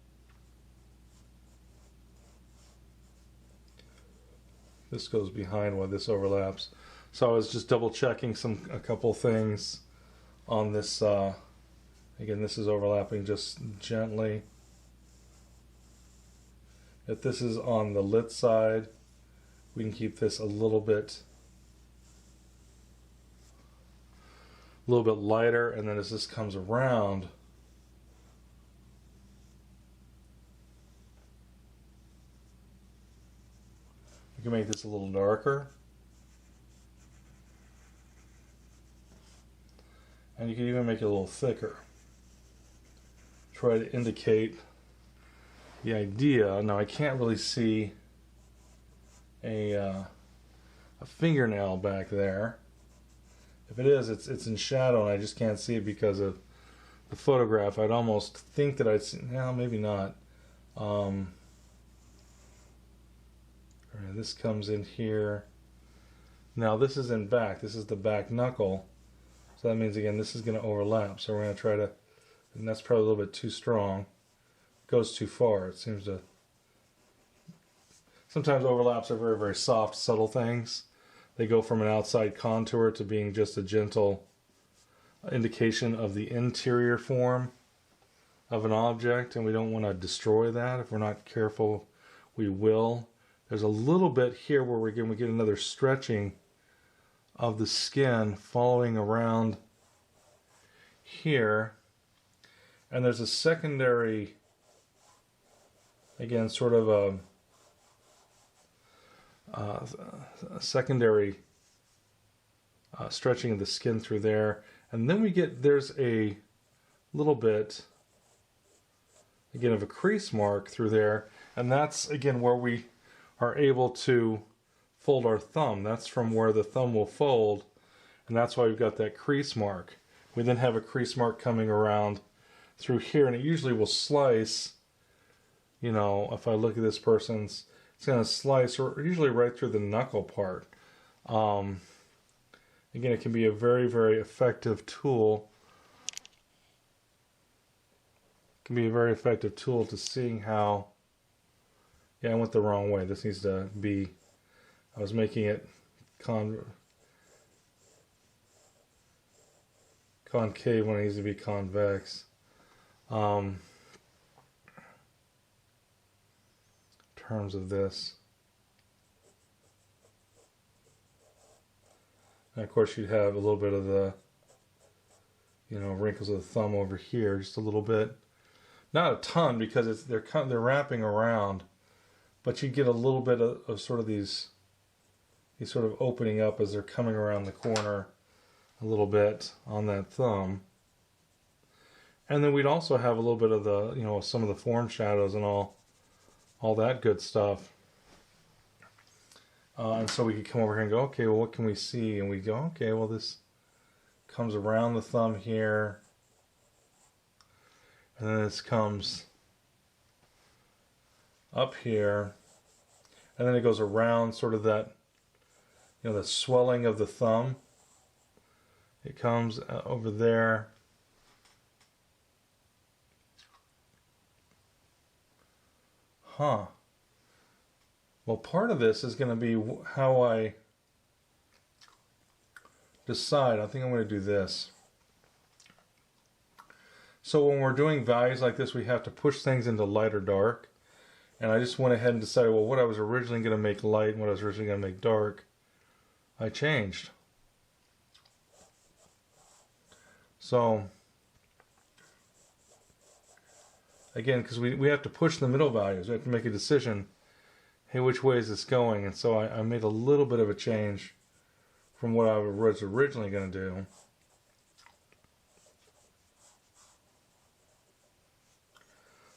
this goes behind while this overlaps. So I was just double checking a couple things on this. Again, this is overlapping just gently. If this is on the lit side, we can keep this a little bit lighter, and then as this comes around, we can make this a little darker. And you can even make it a little thicker. Try to indicate the idea. Now I can't really see a fingernail back there. If it is, it's in shadow, and I just can't see it because of the photograph. I'd almost think that I'd see, no, maybe not. All right, this comes in here. Now this is in back. This is the back knuckle. So that means, again, this is going to overlap. So we're going to try to, and that's probably a little bit too strong. It goes too far. It seems to, sometimes overlaps are very, very soft, subtle things. They go from an outside contour to being just a gentle indication of the interior form of an object, and we don't want to destroy that. If we're not careful, we will. There's a little bit here where we get another stretching of the skin following around here, and there's a secondary, again, sort of a secondary stretching of the skin through there, and then there's a little bit, again, of a crease mark through there, and that's, again, where we are able to fold our thumb. That's from where the thumb will fold, and that's why we've got that crease mark. We then have a crease mark coming around through here, and it usually will slice, you know, if I look at this person's, it's going to slice usually right through the knuckle part. Again, it can be a very, very effective tool. It can be a very effective tool to seeing how, yeah, I went the wrong way. This needs to be, I was making it concave when it needs to be convex. terms of this. And of course you'd have a little bit of the, you know, wrinkles of the thumb over here, just a little bit. Not a ton because they're wrapping around, but you get a little bit of sort of these sort of opening up as they're coming around the corner a little bit on that thumb. And then we'd also have a little bit of the, you know, some of the form shadows and all that good stuff. And so we could come over here and go, okay, well, what can we see? And we go, okay, well, this comes around the thumb here. And then this comes up here. And then it goes around sort of that, you know, the swelling of the thumb. It comes over there. Huh. Well, part of this is going to be how I decide. I think I'm going to do this. So when we're doing values like this, we have to push things into light or dark. And I just went ahead and decided, well, what I was originally going to make light and what I was originally going to make dark, I changed. So, again, because we have to push the middle values. We have to make a decision, hey, which way is this going? And so I made a little bit of a change from what I was originally going to do.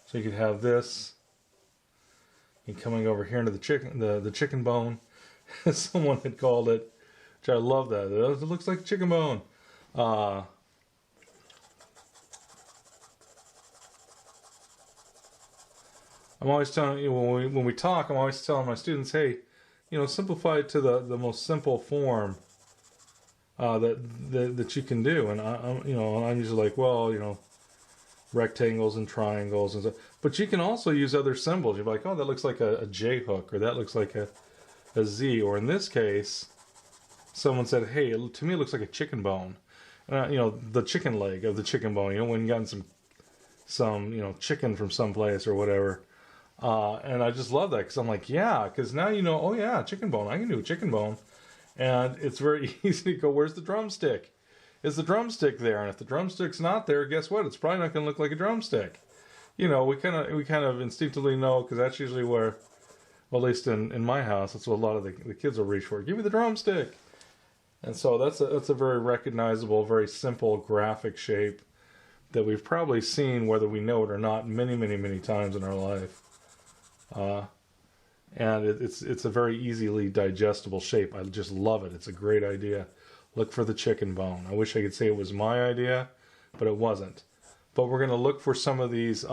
So you could have this, and coming over here into the chicken bone, as someone had called it, which I love that. It looks like chicken bone. I'm always telling you, when we talk, I'm always telling my students, hey, you know, simplify it to the most simple form that you can do. And I'm usually like, well, you know, rectangles and triangles and stuff. But you can also use other symbols. You're like, oh, that looks like a J hook, or that looks like a Z. Or in this case, someone said, hey, to me it looks like a chicken bone. You know, the chicken leg of the chicken bone. You know, when you gotten some you know, chicken from someplace or whatever. And I just love that because I'm like, yeah, because now you know, oh yeah, chicken bone. I can do a chicken bone. And it's very easy to go, where's the drumstick? Is the drumstick there? And if the drumstick's not there, guess what? It's probably not going to look like a drumstick. You know, we kind of instinctively know, because that's usually where, well, at least in my house, that's what a lot of the kids will reach for. Give me the drumstick. And so that's a very recognizable, very simple graphic shape that we've probably seen, whether we know it or not, many, many, many times in our life. And it's a very easily digestible shape. I just love it. It's a great idea. Look for the chicken bone. I wish I could say it was my idea, but it wasn't. But we're going to look for some of these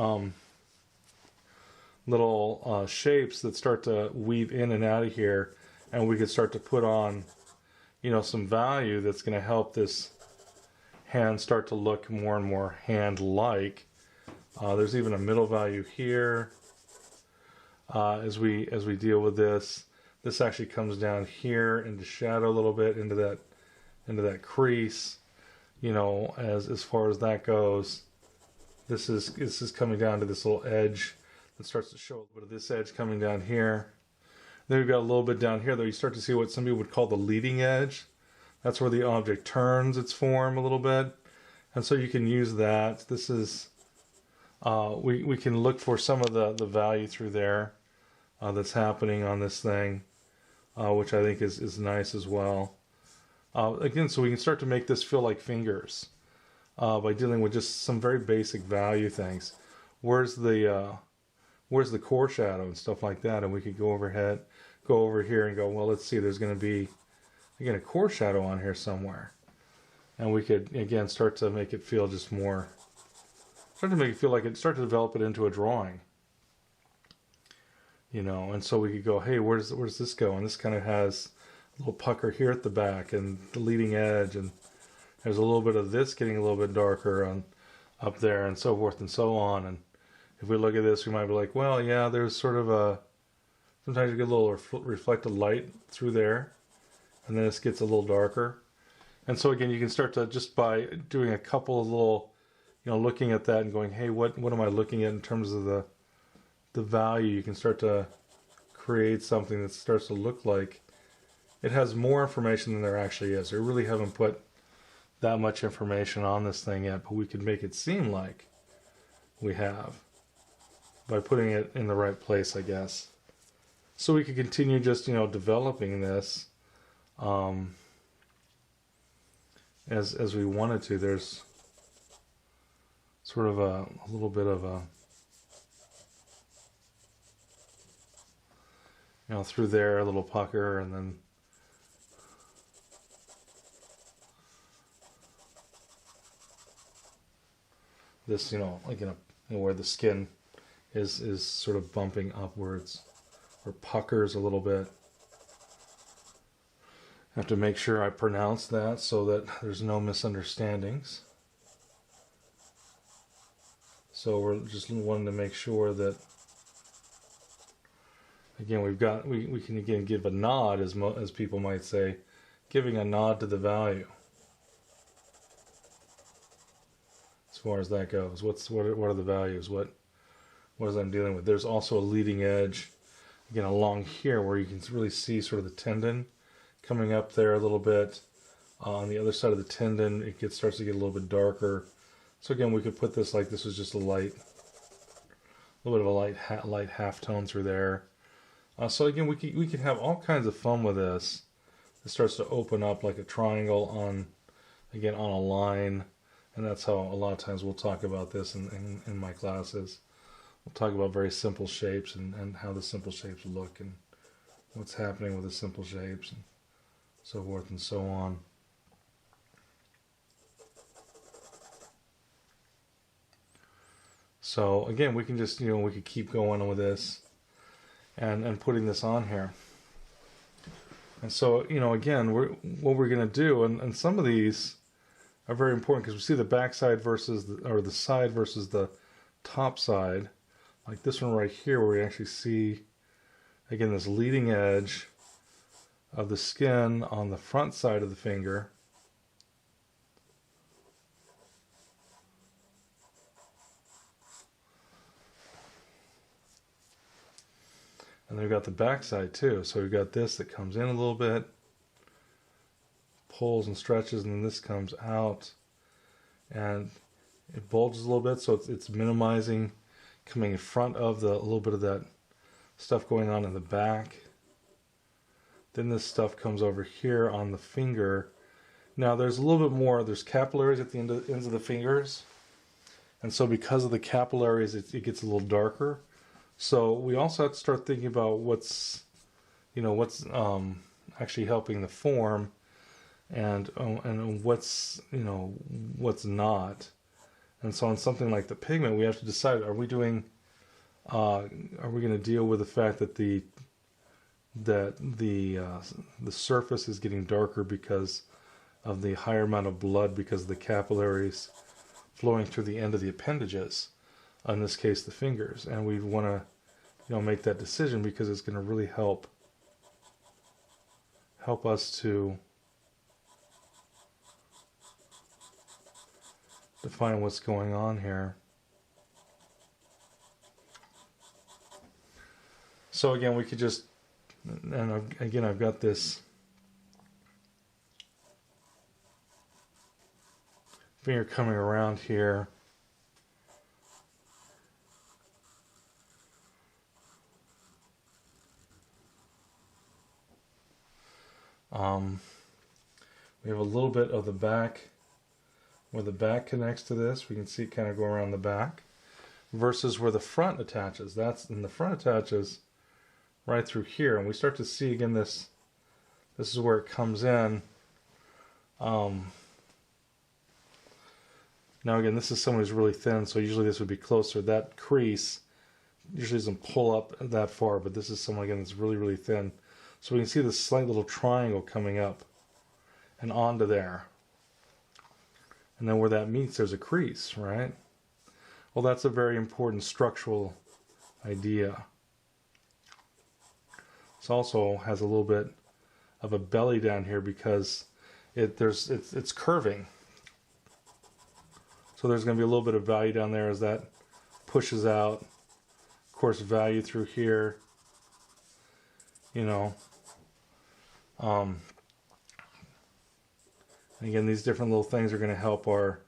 little shapes that start to weave in and out of here, and we could start to put on, you know, some value that's going to help this hand start to look more and more hand-like. There's even a middle value here. As we deal with this, this actually comes down here into shadow a little bit, into that crease. You know, as far as that goes, this is coming down to this little edge that starts to show a little bit of this edge coming down here. Then we've got a little bit down here, though. You start to see what some people would call the leading edge. That's where the object turns its form a little bit, and so you can use that. This is we can look for some of the value through there that's happening on this thing, which I think is nice as well. Again, so we can start to make this feel like fingers by dealing with just some very basic value things. Where's the core shadow and stuff like that, and we could go over here and go, well, let's see, there's going to be, again, a core shadow on here somewhere. And we could, again, start to make it feel just more, start to develop it into a drawing. You know, and so we could go, hey, where's this go? And this kind of has a little pucker here at the back and the leading edge, and there's a little bit of this getting a little bit darker up there, and so forth and so on. And if we look at this, we might be like, well, yeah, there's sort of sometimes you get a little reflected light through there, and then this gets a little darker. And so again, you can start to, just by doing a couple of little, you know, looking at that and going, hey, what am I looking at in terms of the value? You can start to create something that starts to look like it has more information than there actually is. We really haven't put that much information on this thing yet, but we could make it seem like we have by putting it in the right place, I guess. So we could continue just, developing this as we wanted to. There's sort of a little bit of a, through there, a little pucker, and then this, like where the skin is sort of bumping upwards or puckers a little bit. I have to make sure I pronounce that so that there's no misunderstandings. So we're just wanting to make sure that, again, we can again give a nod, as people might say, giving a nod to the value. As far as that goes, what are the values? What is I'm dealing with? There's also a leading edge, again, along here where you can really see sort of the tendon coming up there a little bit. On the other side of the tendon, it starts to get a little bit darker. So again, we could put this like this was just a little bit of a light half tone through there. So again, we could have all kinds of fun with this. It starts to open up like a triangle on a line. And that's how a lot of times we'll talk about this in my classes. We'll talk about very simple shapes and how the simple shapes look and what's happening with the simple shapes and so forth and so on. So again, we can just, we could keep going with this and putting this on here. And so, again, what we're going to do, and some of these are very important because we see the back side versus the side versus the top side, like this one right here, where we actually see, again, this leading edge of the skin on the front side of the finger. And then we've got the back side too. So we've got this that comes in a little bit, pulls and stretches, and then this comes out and it bulges a little bit, so it's minimizing coming in front of a little bit of that stuff going on in the back. Then this stuff comes over here on the finger. Now there's a little bit more, there's capillaries at the ends of the fingers, and so because of the capillaries it gets a little darker. So we also have to start thinking about what's actually helping the form and what's not. And so on something like the pigment, we have to decide: are we going to deal with the fact that the surface is getting darker because of the higher amount of blood, because of the capillaries flowing through the end of the appendages, in this case the fingers, and we want to make that decision because it's going to really help us to define what's going on here. So again, we could just, and again, I've got this finger coming around here. We have a little bit of the back, where the back connects to this. We can see it kind of go around the back, versus where the front attaches. And the front attaches right through here, and we start to see again this is where it comes in. Now again, this is someone who's really thin, so usually this would be closer. That crease usually doesn't pull up that far, but this is someone again that's really, really thin. So we can see this slight little triangle coming up and onto there. And then where that meets, there's a crease, right? Well, that's a very important structural idea. This also has a little bit of a belly down here because it's curving. So there's going to be a little bit of value down there as that pushes out. Of course, value through here. you know. Again, these different little things are going to help our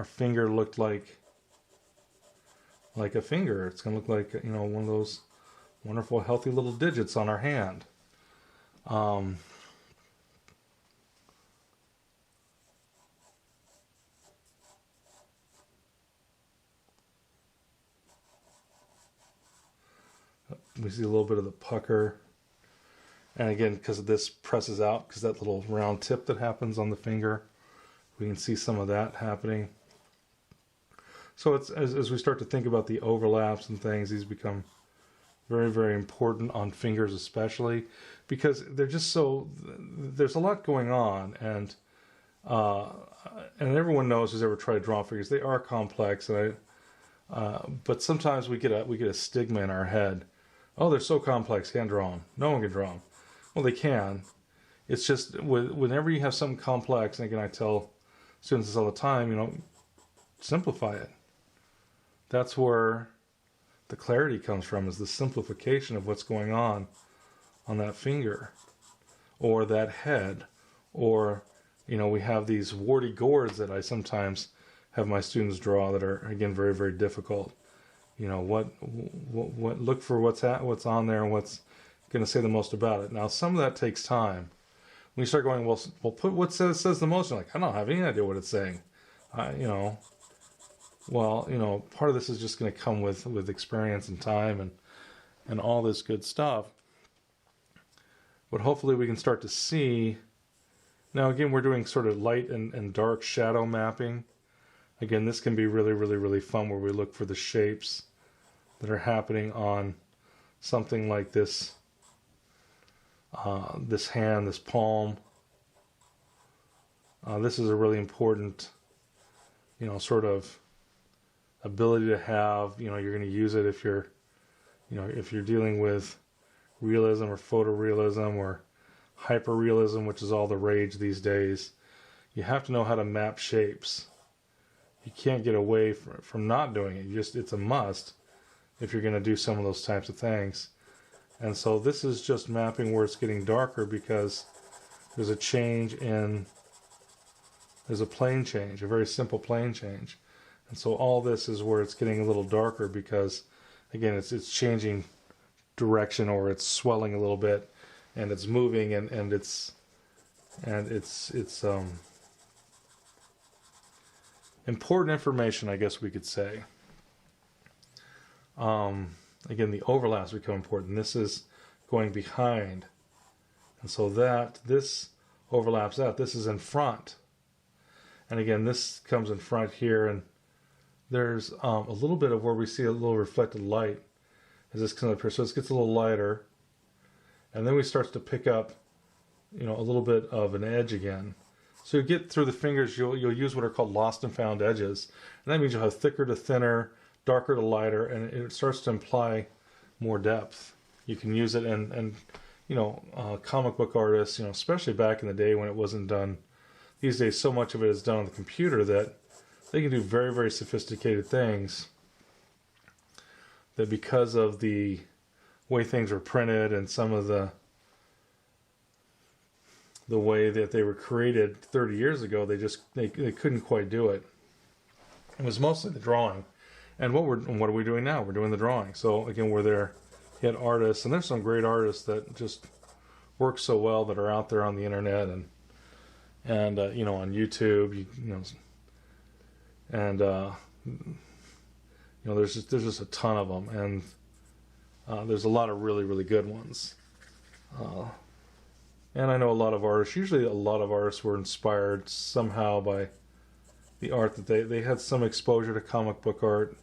finger look like a finger. It's going to look like, you know, one of those wonderful, healthy little digits on our hand. We see a little bit of the pucker. And again, because of this presses out, because that little round tip that happens on the finger, we can see some of that happening. So it's as we start to think about the overlaps and things, these become very, very important on fingers especially, because they're just so, there's a lot going on, and everyone knows who's ever tried to draw fingers, they are complex, and but sometimes we get a stigma in our head. Oh, they're so complex, can't draw them. No one can draw them. Well, they can. It's just whenever you have something complex, and again, I tell students this all the time, you know, simplify it. That's where the clarity comes from, is the simplification of what's going on that finger or that head. Or, you know, we have these warty gourds that I sometimes have my students draw that are, again, very, very difficult. You know, what look for what's on there and what's going to say the most about it. Now, some of that takes time. When you start going, well, put what says the most. You're like, I don't have any idea what it's saying. You know, well, you know, part of this is just going to come with experience and time and all this good stuff. But hopefully we can start to see. Now, again, we're doing sort of light and dark shadow mapping. Again, this can be really, really, really fun, where we look for the shapes that are happening on something like this, this hand, this palm. This is a really important, you know, sort of ability to have. You know, you're going to use it if you're, you know, if you're dealing with realism or photorealism or hyperrealism, which is all the rage these days. You have to know how to map shapes. You can't get away from not doing it. It's a must if you're going to do some of those types of things. And so this is just mapping where it's getting darker, because there's a change there's a plane change, a very simple plane change. And so all this is where it's getting a little darker, because, again, it's changing direction, or it's swelling a little bit, and it's moving, and it's important information, I guess we could say. Again, the overlaps become important. This is going behind, and so this overlaps that. This is in front, and again, this comes in front here, and there's a little bit of where we see a little reflected light as this comes up here. So this gets a little lighter, and then we start to pick up, you know, a little bit of an edge again. So you get through the fingers, you'll use what are called lost and found edges. And that means you'll have thicker to thinner, darker to lighter, and it starts to imply more depth. You can use it and you know, comic book artists, you know, especially back in the day when it wasn't done. These days, so much of it is done on the computer that they can do very, very sophisticated things. That because of the way things were printed and some of the way that they were created 30 years ago, they couldn't quite do it. It was mostly the drawing. And what are we doing now? We're doing the drawing. So again, we're there. You had artists, and there's some great artists that just work so well that are out there on the internet and you know, on YouTube, you know, and you know, there's just a ton of them, and there's a lot of really, really good ones. And I know a lot of artists, usually a lot of artists were inspired somehow by the art that they had some exposure to comic book art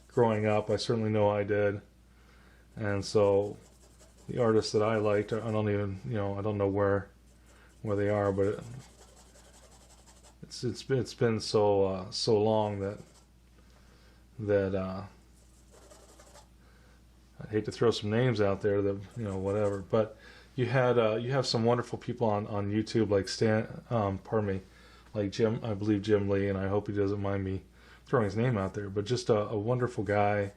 growing up. I certainly know I did. And so the artists that I liked, I don't even, you know, I don't know where they are, but it's been so long that I'd hate to throw some names out there that, you know, whatever, but you have some wonderful people on YouTube, like like Jim, I believe Jim Lee, and I hope he doesn't mind me throwing his name out there, but just a wonderful guy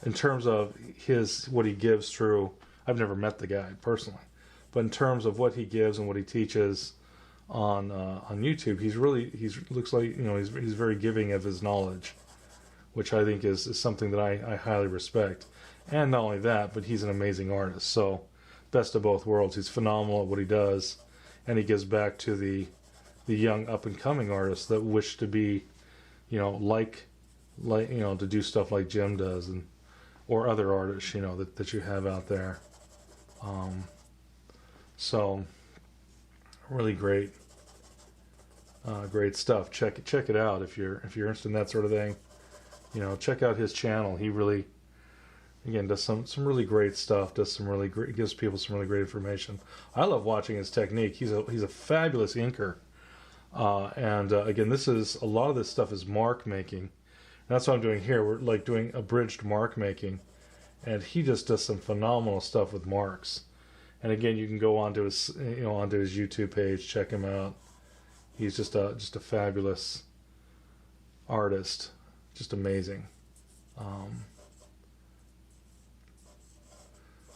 in terms of what he gives through I've never met the guy personally, but in terms of what he gives and what he teaches on YouTube, he's looks like, you know, he's very giving of his knowledge, which I think is something that I highly respect. And not only that, but he's an amazing artist. So best of both worlds. He's phenomenal at what he does, and he gives back to the young up and coming artists that wish to be, you know, like you know, to do stuff like Jim does, and or other artists, you know, that you have out there. So really great stuff. Check it out if you're interested in that sort of thing. You know, check out his channel. He really, again, does some really great stuff. Gives people some really great information. I love watching his technique. He's a fabulous inker. And again, a lot of this stuff is mark making. And that's what I'm doing here. We're like doing abridged mark making, and he just does some phenomenal stuff with marks. And again, you can go onto his YouTube page, check him out. He's just a fabulous artist, just amazing.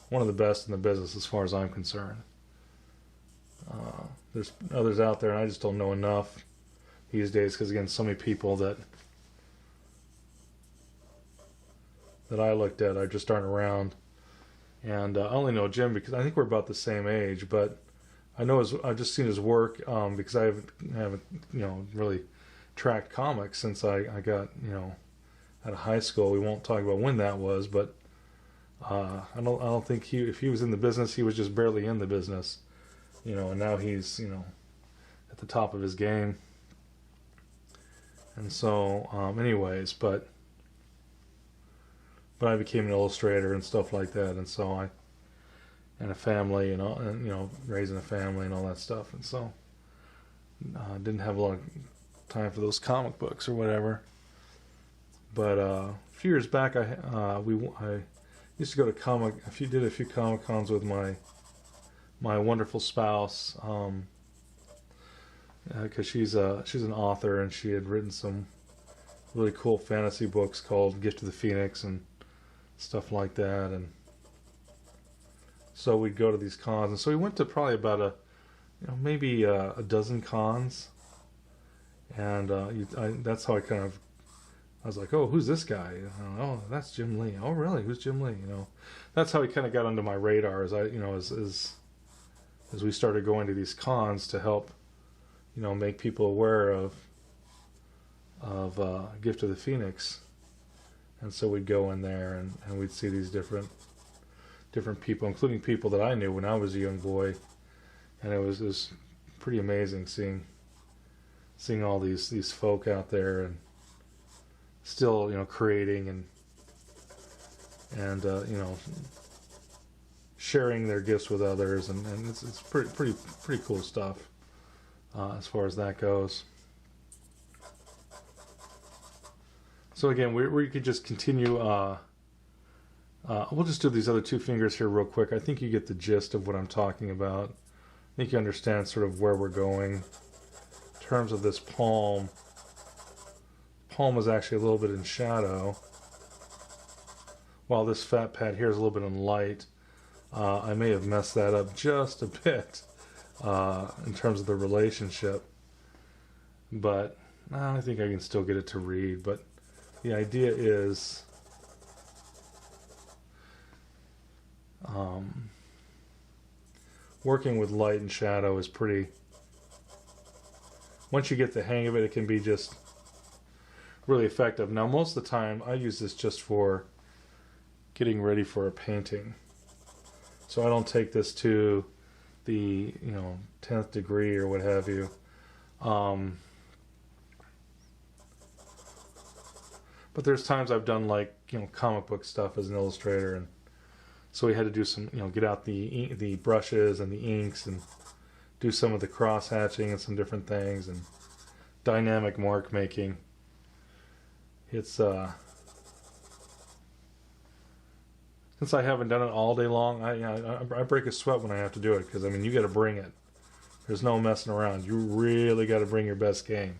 One of the best in the business as far as I'm concerned. There's others out there, and I just don't know enough these days, because again, so many people that I looked at, I just aren't around. And I only know Jim because I think we're about the same age, but I know I've just seen his work because I haven't you know, really tracked comics since I got, you know, out of high school. We won't talk about when that was, but I don't think if he was in the business, he was just barely in the business, you know, and now he's, you know, at the top of his game. And so anyways, but I became an illustrator and stuff like that, and so and a family, you know, raising a family and all that stuff, and so didn't have a lot of time for those comic books or whatever. But a few years back, I used to go to did a few Comic Cons with my wonderful spouse, because she's an author, and she had written some really cool fantasy books called Gift of the Phoenix and stuff like that. And so we'd go to these cons, and so we went to probably about maybe a dozen cons, and that's how I was like, oh, who's this guy? Oh, that's Jim Lee. Oh, really? Who's Jim Lee? You know, that's how he kind of got under my radar as we started going to these cons to help, you know, make people aware of Gift of the Phoenix. And so we'd go in there, and we'd see these different people, including people that I knew when I was a young boy, and it was pretty amazing seeing all these folk out there and still, you know, creating and you know, sharing their gifts with others, and it's pretty cool stuff as far as that goes. So again, we could just continue. We'll just do these other two fingers here real quick. I think you get the gist of what I'm talking about. I think you understand sort of where we're going in terms of this palm. Palm is actually a little bit in shadow, while this fat pad here is a little bit in light. I may have messed that up just a bit in terms of the relationship, but I think I can still get it to read. But the idea is working with light and shadow is pretty, once you get the hang of it, it can be just really effective. Now, most of the time, I use this just for getting ready for a painting. So I don't take this to the 10th degree or what have you. But there's times I've done like comic book stuff as an illustrator, and so we had to do some get out the brushes and the inks and do some of the cross hatching and some different things and dynamic mark making. It's since I haven't done it all day long, I break a sweat when I have to do it, because I mean, you got to bring it. There's no messing around. You really got to bring your best game.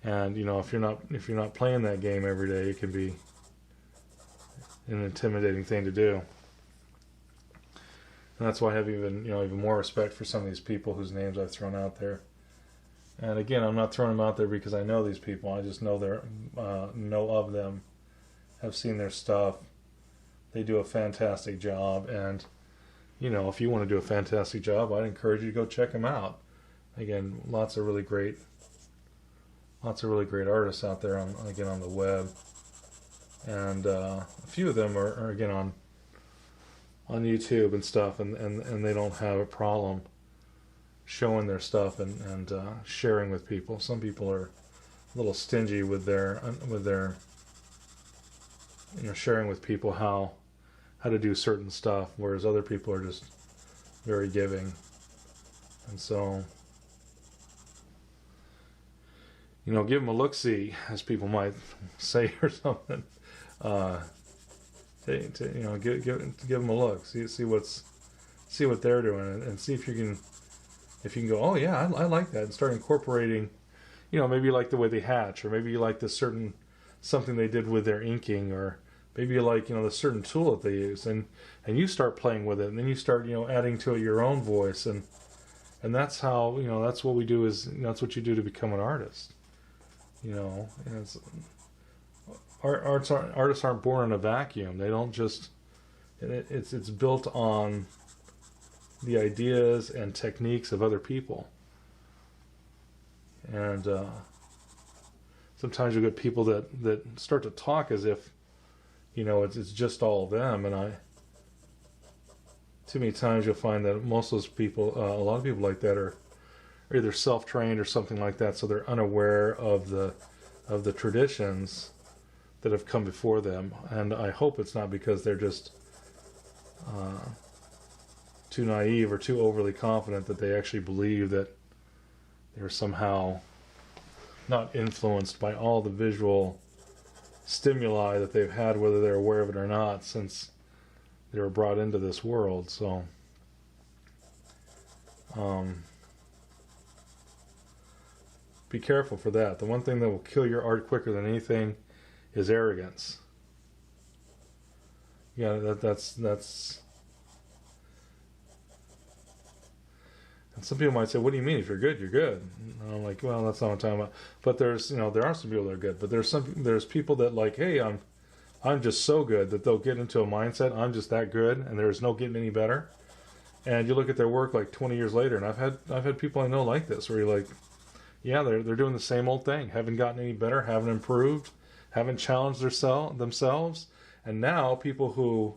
And if you're not playing that game every day, it can be an intimidating thing to do. And that's why I have even more respect for some of these people whose names I've thrown out there. And again, I'm not throwing them out there because I know these people. I just know know of them, have seen their stuff. They do a fantastic job, and if you want to do a fantastic job, I'd encourage you to go check them out. Again, lots of really great artists out there on the web, and a few of them are again on YouTube and stuff, and they don't have a problem showing their stuff and sharing with people. Some people are a little stingy with their sharing with people how to do certain stuff, whereas other people are just very giving. And so, give them a look-see, as people might say, or something. Give them a look, see what they're doing, and see if you can go, oh yeah, I like that, and start incorporating. Maybe you like the way they hatch, or maybe you like something they did with their inking, or maybe you like the certain tool that they use, and you start playing with it, and then you start adding to it your own voice, and that's how that's what we do, that's what you do to become an artist. Artists aren't born in a vacuum. They don't just. It's built on the ideas and techniques of other people, and sometimes you get people that start to talk as if it's just all of them, and too many times you'll find that most of those people, a lot of people like that are either self-trained or something like that, so they're unaware of the traditions that have come before them. And I hope it's not because they're just too naive or too overly confident that they actually believe that they're somehow not influenced by all the visual stimuli that they've had, whether they're aware of it or not, since they were brought into this world. So be careful for that. The one thing that will kill your art quicker than anything is arrogance. Yeah, that's and some people might say, what do you mean? If you're good, you're good. And I'm like, well, that's not what I'm talking about. But there's there are some people that are good, but there's people that like, hey, I'm just so good, that they'll get into a mindset, I'm just that good, and there's no getting any better. And you look at their work like 20 years later, and I've had people I know like this, where you're like, yeah, they're doing the same old thing, haven't gotten any better, haven't improved, haven't challenged themselves, and now people who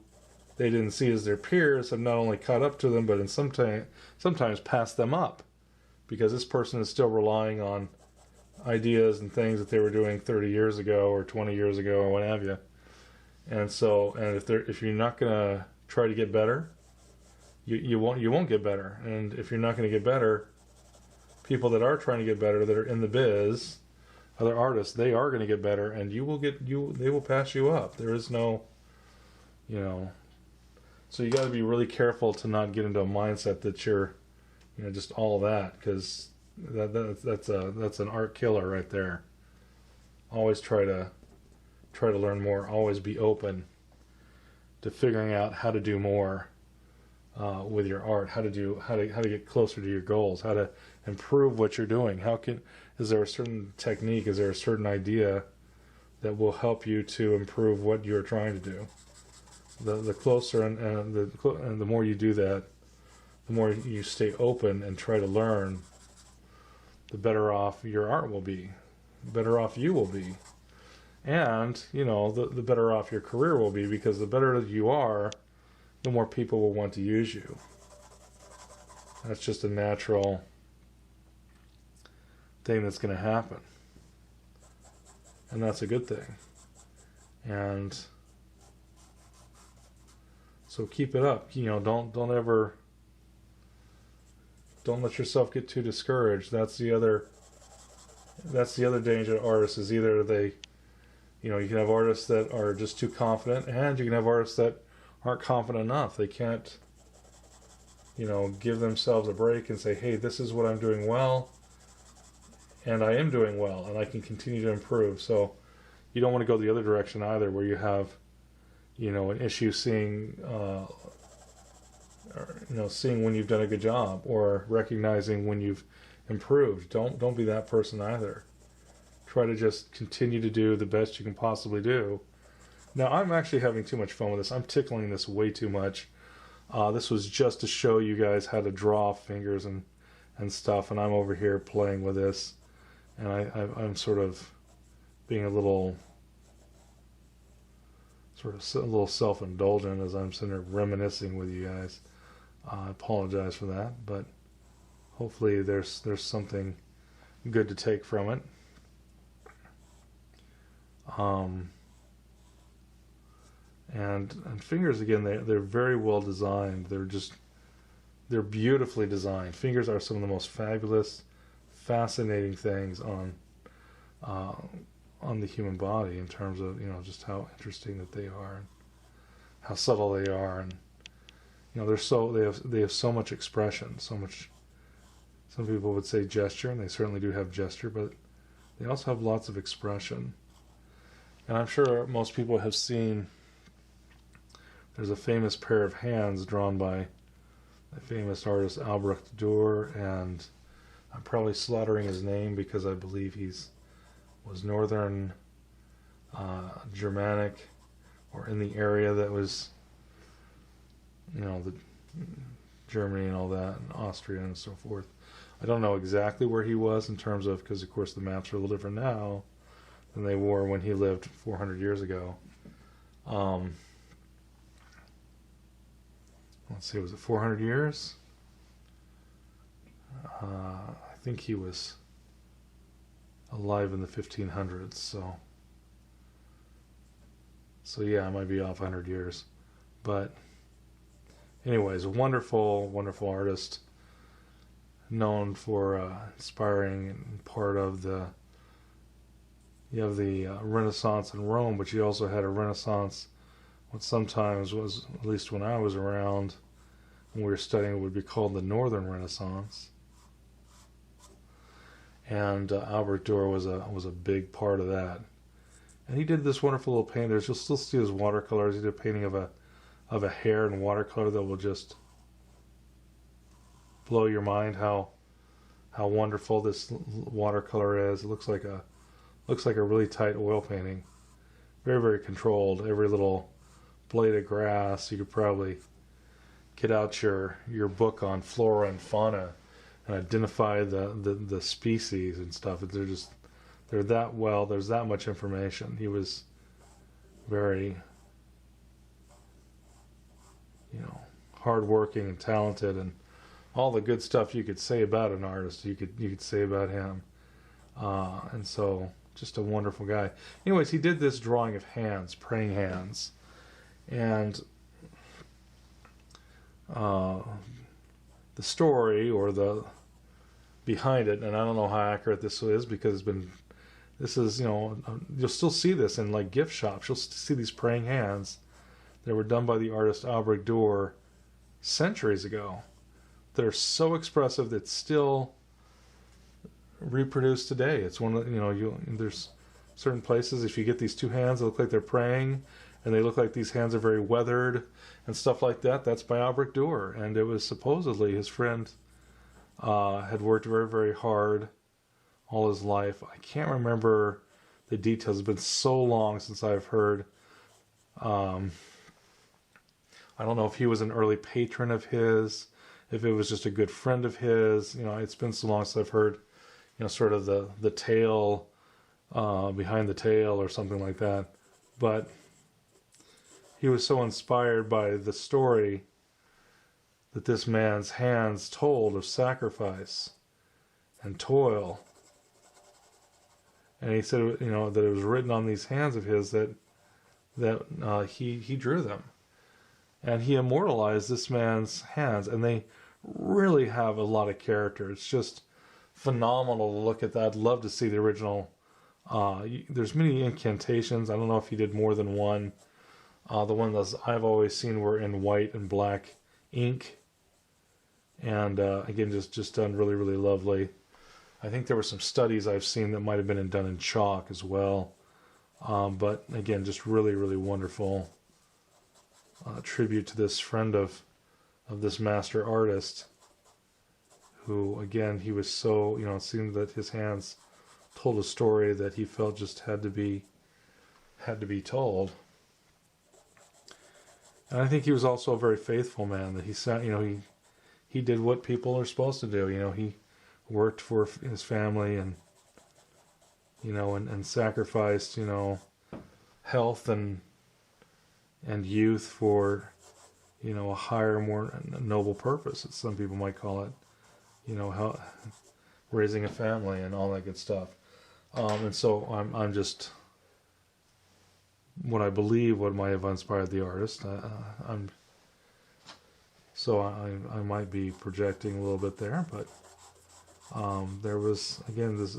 they didn't see as their peers have not only caught up to them, but sometimes passed them up, because this person is still relying on ideas and things that they were doing 30 years ago or 20 years ago or what have you. And so, if you're not gonna try to get better, you won't get better. And if you're not gonna get better, people that are trying to get better, that are in the biz, other artists, they are going to get better, and they will pass you up. There is no, so you got to be really careful to not get into a mindset that you're, just all of that, because that's an art killer right there. Always try to learn more. Always be open to figuring out how to do more with your art. How to get closer to your goals. How to improve what you're doing. Is there a certain technique? Is there a certain idea that will help you to improve what you're trying to do? The closer and the more you do that, the more you stay open and try to learn, the better off your art will be, the better off you will be, and the better off your career will be, because the better you are, the more people will want to use you. That's just a natural thing that's going to happen, and that's a good thing. And so keep it up. Don't let yourself get too discouraged. That's the other danger of artists, is either they, you can have artists that are just too confident, and you can have artists that aren't confident enough. They can't, give themselves a break and say, hey, this is what I'm doing well, and I am doing well, and I can continue to improve. So you don't want to go the other direction either, where you have, an issue seeing seeing when you've done a good job or recognizing when you've improved. Don't be that person either. Try to just continue to do the best you can possibly do. Now, I'm actually having too much fun with this. I'm tickling this way too much. This was just to show you guys how to draw fingers and stuff, and I'm over here playing with this, and I'm sort of being a little self-indulgent as I'm sitting there reminiscing with you guys. I apologize for that, but hopefully there's something good to take from it. And fingers, again, they're very well designed. They're beautifully designed. Fingers are some of the most fabulous, fascinating things on the human body in terms of just how interesting that they are, and how subtle they are, and they have so much expression, so much. Some people would say gesture, and they certainly do have gesture, but they also have lots of expression. And I'm sure most people have seen. There's a famous pair of hands drawn by a famous artist, Albrecht Durer, and I'm probably slaughtering his name because I believe was Northern Germanic, or in the area that was, the Germany and all that, and Austria and so forth. I don't know exactly where he was in terms of, because of course the maps are a little different now than they were when he lived 400 years ago. Let's see, was it 400 years? I think he was alive in the 1500s, so yeah, I might be off 100 years. But anyways, a wonderful, wonderful artist, known for inspiring and part of the Renaissance in Rome, but you also had a Renaissance, what sometimes was, at least when I was around, when we were studying, it would be called the Northern Renaissance. And Albrecht Durer was a big part of that. And he did this wonderful little painting. You'll still see his watercolors. He did a painting of a hare in watercolor that will just blow your mind how wonderful this watercolor is. It looks like a really tight oil painting. Very, very controlled. Every little blade of grass, you could probably get out your book on flora and fauna and identify the species and stuff. They're that well, there's that much information. He was very hardworking and talented, and all the good stuff you could say about an artist you could say about him. And so just a wonderful guy. Anyways, he did this drawing of hands, praying hands. And the story, or the behind it, and I don't know how accurate this is, because you'll still see this in like gift shops. You'll see these praying hands that were done by the artist Albrecht Durer centuries ago. They're so expressive that still reproduced today. It's one of there's certain places, if you get these two hands that look like they're praying, and they look like these hands are very weathered and stuff like that, that's by Albrecht Durer. And it was supposedly his friend had worked very, very hard all his life. I can't remember the details. It's been so long since I've heard. I don't know if he was an early patron of his, if it was just a good friend of his. It's been so long since I've heard, sort of the tale behind the tale or something like that. But he was so inspired by the story that this man's hands told of sacrifice and toil. And he said, that it was written on these hands of his that he drew them. And he immortalized this man's hands, and they really have a lot of character. It's just phenomenal to look at that. I'd love to see the original. There's many incantations. I don't know if he did more than one. The ones I've always seen were in white and black ink. And again, just done really, really lovely. I think there were some studies I've seen that might have been done in chalk as well. But again, just really, really wonderful tribute to this friend of of this master artist who, again, he was so, it seemed that his hands told a story that he felt just had to be told. And I think he was also a very faithful man, that he sat, he did what people are supposed to do. He worked for his family and, and sacrificed, health and youth for, a higher, more noble purpose, as some people might call it, how raising a family and all that good stuff. And so I'm just, what I believe, what might have inspired the artist. I might be projecting a little bit there, but there was, again, this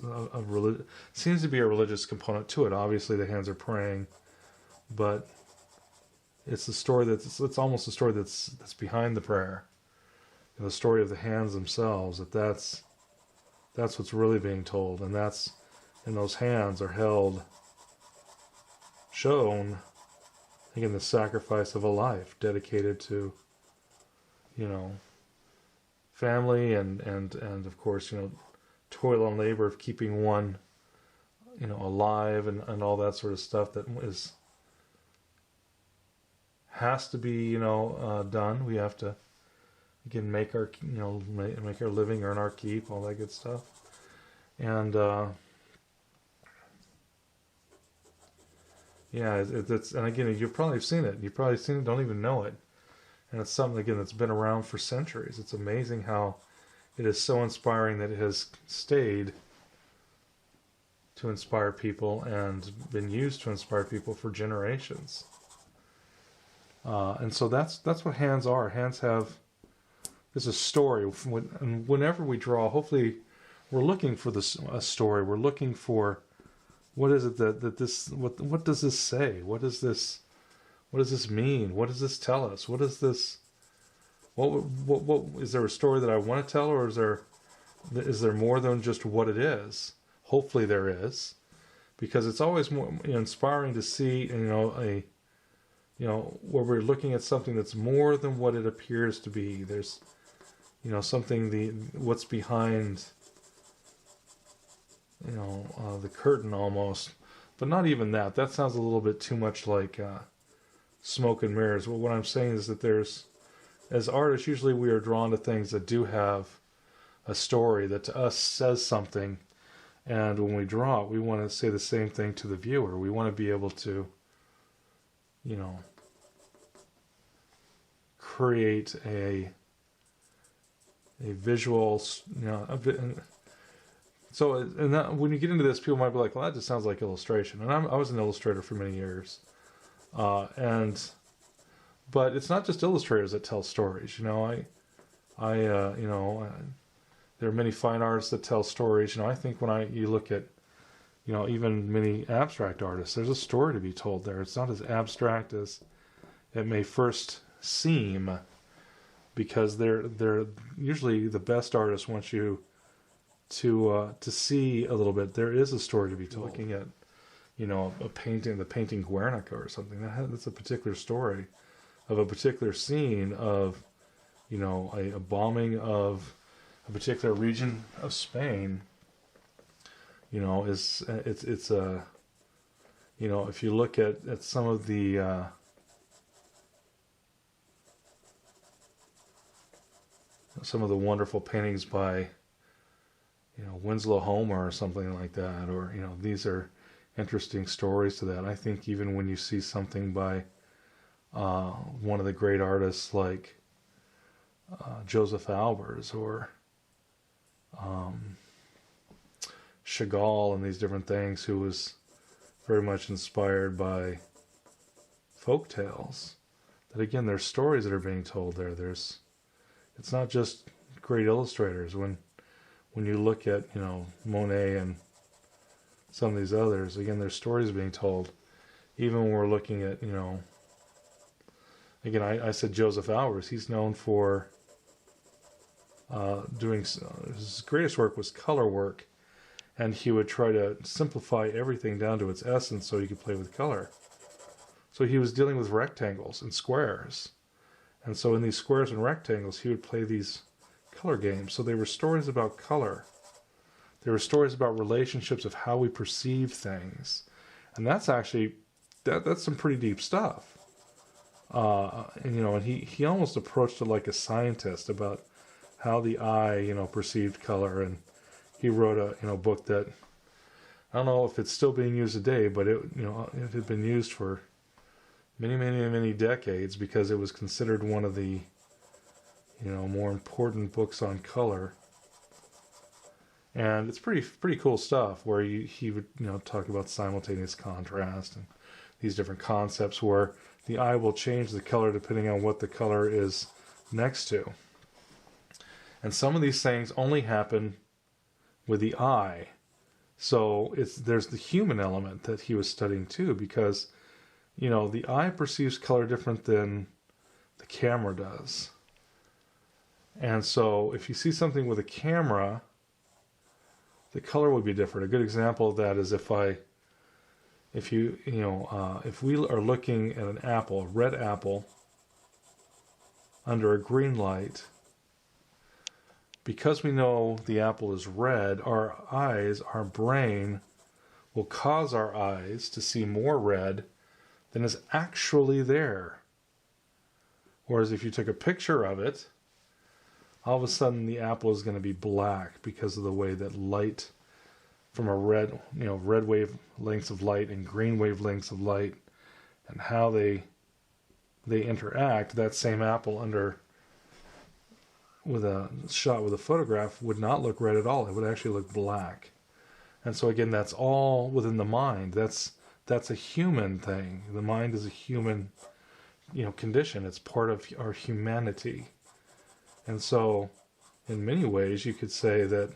seems to be a religious component to it. Obviously, the hands are praying, but it's the story it's almost a story that's behind the prayer. The story of the hands themselves. That's what's really being told, and those hands are shown, again, the sacrifice of a life dedicated to, family and of course, toil and labor of keeping one, alive and all that sort of stuff that has to be, done. We have to, again, make our living, earn our keep, all that good stuff. And, yeah, it's, and again, you've probably seen it. You've probably seen it, don't even know it. And it's something, again, that's been around for centuries. It's amazing how it is so inspiring that it has stayed to inspire people and been used to inspire people for generations. And so that's what hands are. Hands is a story. And whenever we draw, hopefully we're looking for a story. We're looking for, what is it that this, what does this say? What does this mean? What does this tell us? What is this, what is there a story that I want to tell, or is there more than just what it is? Hopefully there is, because it's always more inspiring to see, where we're looking at something that's more than what it appears to be. There's, something, what's behind, the curtain almost, but not even that. That sounds a little bit too much like smoke and mirrors. Well, what I'm saying is that as artists, usually we are drawn to things that do have a story that to us says something, and when we draw it, we want to say the same thing to the viewer. We want to be able to, create a visual, so, and that, when you get into this, people might be like, well, that just sounds like illustration. And I was an illustrator for many years. But it's not just illustrators that tell stories. There are many fine artists that tell stories. I think when you look at, even many abstract artists, there's a story to be told there. It's not as abstract as it may first seem, because they're usually the best artists want you to see a little bit. There is a story to be told. Looking at, a painting, the painting Guernica or something, that's a particular story of a particular scene of, a bombing of a particular region of Spain. It's a, if you look at some of the wonderful paintings by, Winslow Homer or something like that, or, these are interesting stories to that. I think even when you see something by one of the great artists like Josef Albers or Chagall and these different things, who was very much inspired by folk tales, that again, there's stories that are being told there. It's not just great illustrators. When you look at, Monet and some of these others, again, there's stories being told. Even when we're looking at, again, I said Josef Albers, he's known for doing, his greatest work was color work, and he would try to simplify everything down to its essence so he could play with color. So he was dealing with rectangles and squares, And so in these squares and rectangles, he would play these color games. So they were stories about color. They were stories about relationships of how we perceive things. And that's actually, that's some pretty deep stuff. And he almost approached it like a scientist about how the eye, perceived color. And he wrote a book that, I don't know if it's still being used today, but it had been used for many, many, many decades because it was considered one of the, more important books on color. And it's pretty cool stuff where he would, talk about simultaneous contrast and these different concepts where the eye will change the color depending on what the color is next to. And some of these things only happen with the eye. So there's the human element that he was studying too, because, the eye perceives color different than the camera does. And so if you see something with a camera, the color would be different. A good example of that is if we are looking at an apple, a red apple, under a green light, because we know the apple is red, our brain will cause our eyes to see more red than is actually there. Whereas if you took a picture of it, all of a sudden the apple is going to be black because of the way that light from a red wavelengths of light and green wavelengths of light and how they interact. That same apple with a shot with a photograph would not look red at all. It would actually look black. And so again, that's all within the mind. That's a human thing. The mind is a human, condition. It's part of our humanity. And so, in many ways, you could say that,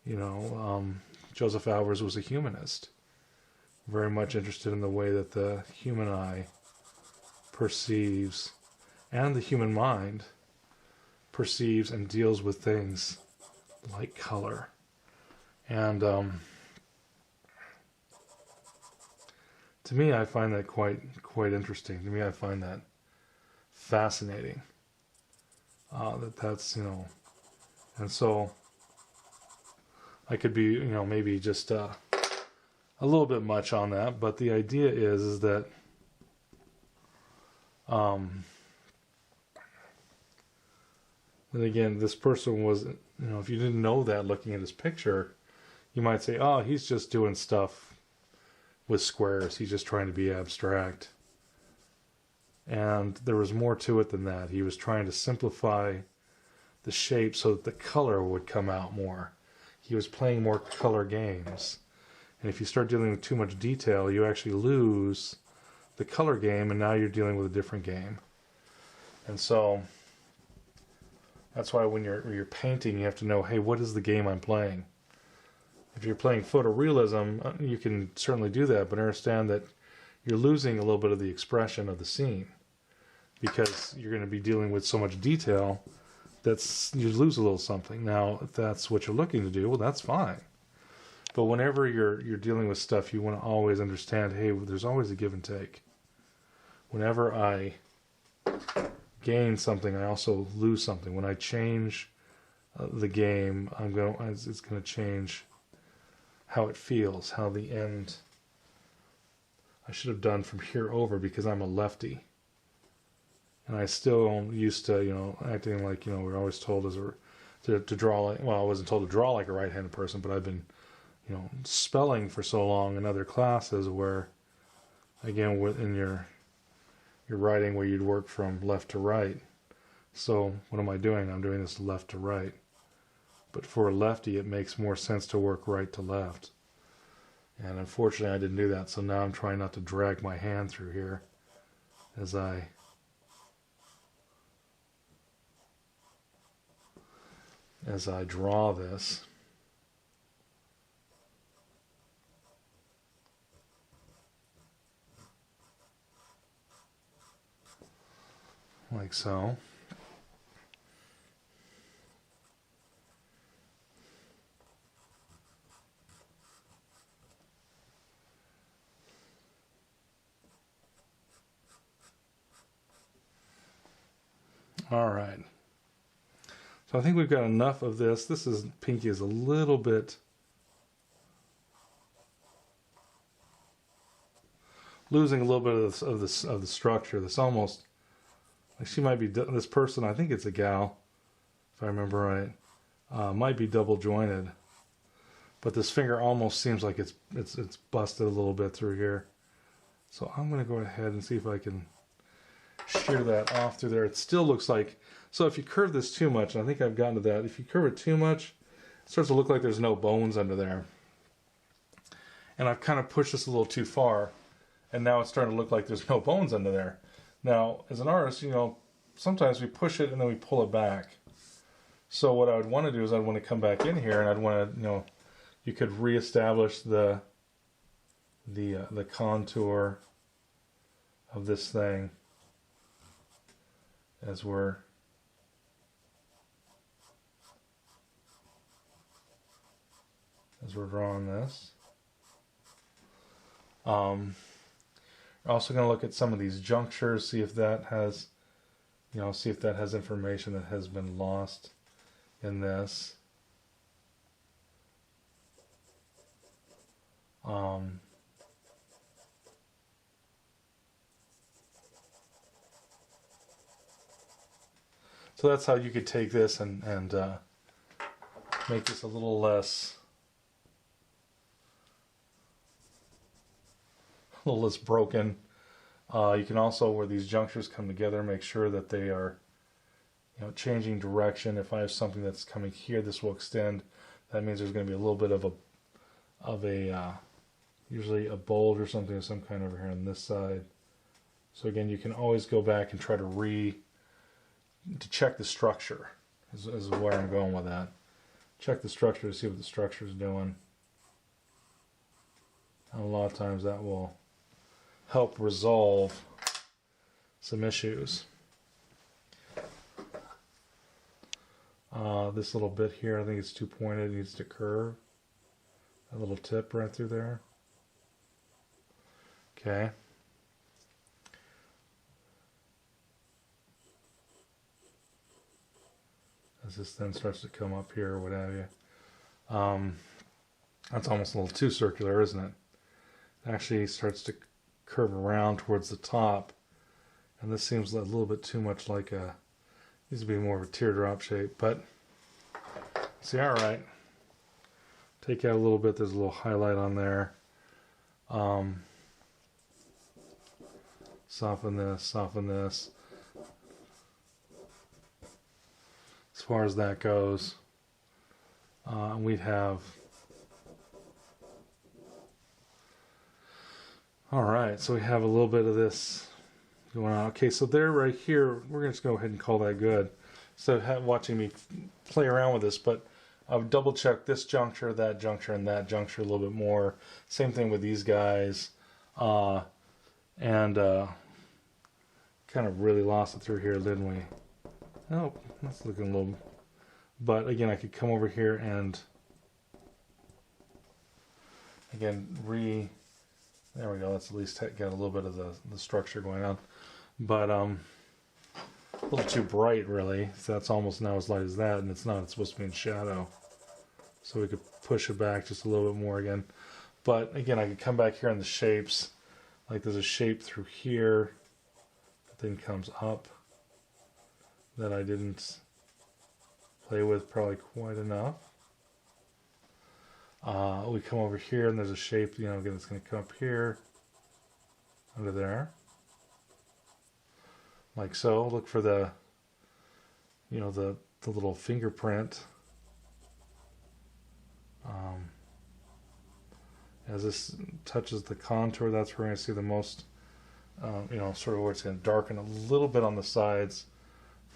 Josef Albers was a humanist, very much interested in the way that the human eye perceives, and the human mind perceives and deals with things like color. And to me, I find that quite interesting. To me, I find that fascinating. That's and so I could be, maybe just a little bit much on that, but the idea is that and again, this person was, if you didn't know that looking at his picture, you might say, oh, he's just doing stuff with squares. He's just trying to be abstract. And there was more to it than that. He was trying to simplify the shape so that the color would come out more. He was playing more color games. And if you start dealing with too much detail, you actually lose the color game, and now you're dealing with a different game. And so that's why when you're painting, you have to know, hey, what is the game I'm playing? If you're playing photorealism, you can certainly do that, but understand that you're losing a little bit of the expression of the scene because you're going to be dealing with so much detail that you lose a little something. Now, if that's what you're looking to do, well, that's fine. But whenever you're dealing with stuff, you want to always understand, hey, there's always a give and take. Whenever I gain something, I also lose something. When I change the game, it's going to change how it feels, how the end. I should have done from here over because I'm a lefty. And I still used to, acting like, we're always told to draw like, well, I wasn't told to draw like a right-handed person, but I've been, spelling for so long in other classes where, again, in your writing where you'd work from left to right. So what am I doing? I'm doing this left to right. But for a lefty, it makes more sense to work right to left. And unfortunately, I didn't do that. So now I'm trying not to drag my hand through here as I draw this. Like so. All right. So I think we've got enough of this. This is pinky is a little bit losing a little bit of the structure. This almost like she might be this person. I think it's a gal, if I remember right. Might be double jointed, but this finger almost seems like it's busted a little bit through here. So I'm going to go ahead and see if I can shear that off through there. It still looks like, so if you curve this too much, and I think I've gotten to that, if you curve it too much, it starts to look like there's no bones under there. And I've kind of pushed this a little too far, and now it's starting to look like there's no bones under there. Now, as an artist, you know, sometimes we push it and then we pull it back. So what I would want to do is I'd want to come back in here and I'd want to, you know, you could reestablish the contour of this thing as we're drawing this. We're also going to look at some of these junctures, see if that has, you know, see if that has information that has been lost in this. So that's how you could take this and make this a little less broken. You can also, where these junctures come together, make sure that they are, you know, changing direction. If I have something that's coming here, this will extend. That means there's going to be a little bit of a usually a bulge or something of some kind over here on this side. So again, you can always go back and try to check the structure. Is where I'm going with that. Check the structure to see what the structure is doing. And a lot of times that will help resolve some issues. This little bit here, I think it's too pointed, it needs to curve. A little tip right through there. Okay. As this then starts to come up here or what have you. That's almost a little too circular, isn't it? It actually starts to curve around towards the top. And this seems a little bit too much like needs to be more of a teardrop shape, but see, all right. Take out a little bit, there's a little highlight on there. Soften this. As far as that goes, we'd have, all right, so we have a little bit of this going on. Okay, so there right here, we're going to just go ahead and call that good. So watching me play around with this, but I've double checked this juncture, and that juncture a little bit more. Same thing with these guys. And kind of really lost it through here, didn't we? Oh, that's looking a little... But again, I could come over here and... Again, there we go, that's at least got a little bit of the structure going on. But a little too bright, really. So that's almost now as light as that, and it's not. It's supposed to be in shadow. So we could push it back just a little bit more again. But again, I could come back here on the shapes. Like there's a shape through here that then comes up that I didn't play with probably quite enough. We come over here and there's a shape, you know, again, it's going to come up here, under there. Like so. Look for the, you know, the little fingerprint. As this touches the contour, that's where I see the most, you know, sort of where it's going to darken a little bit on the sides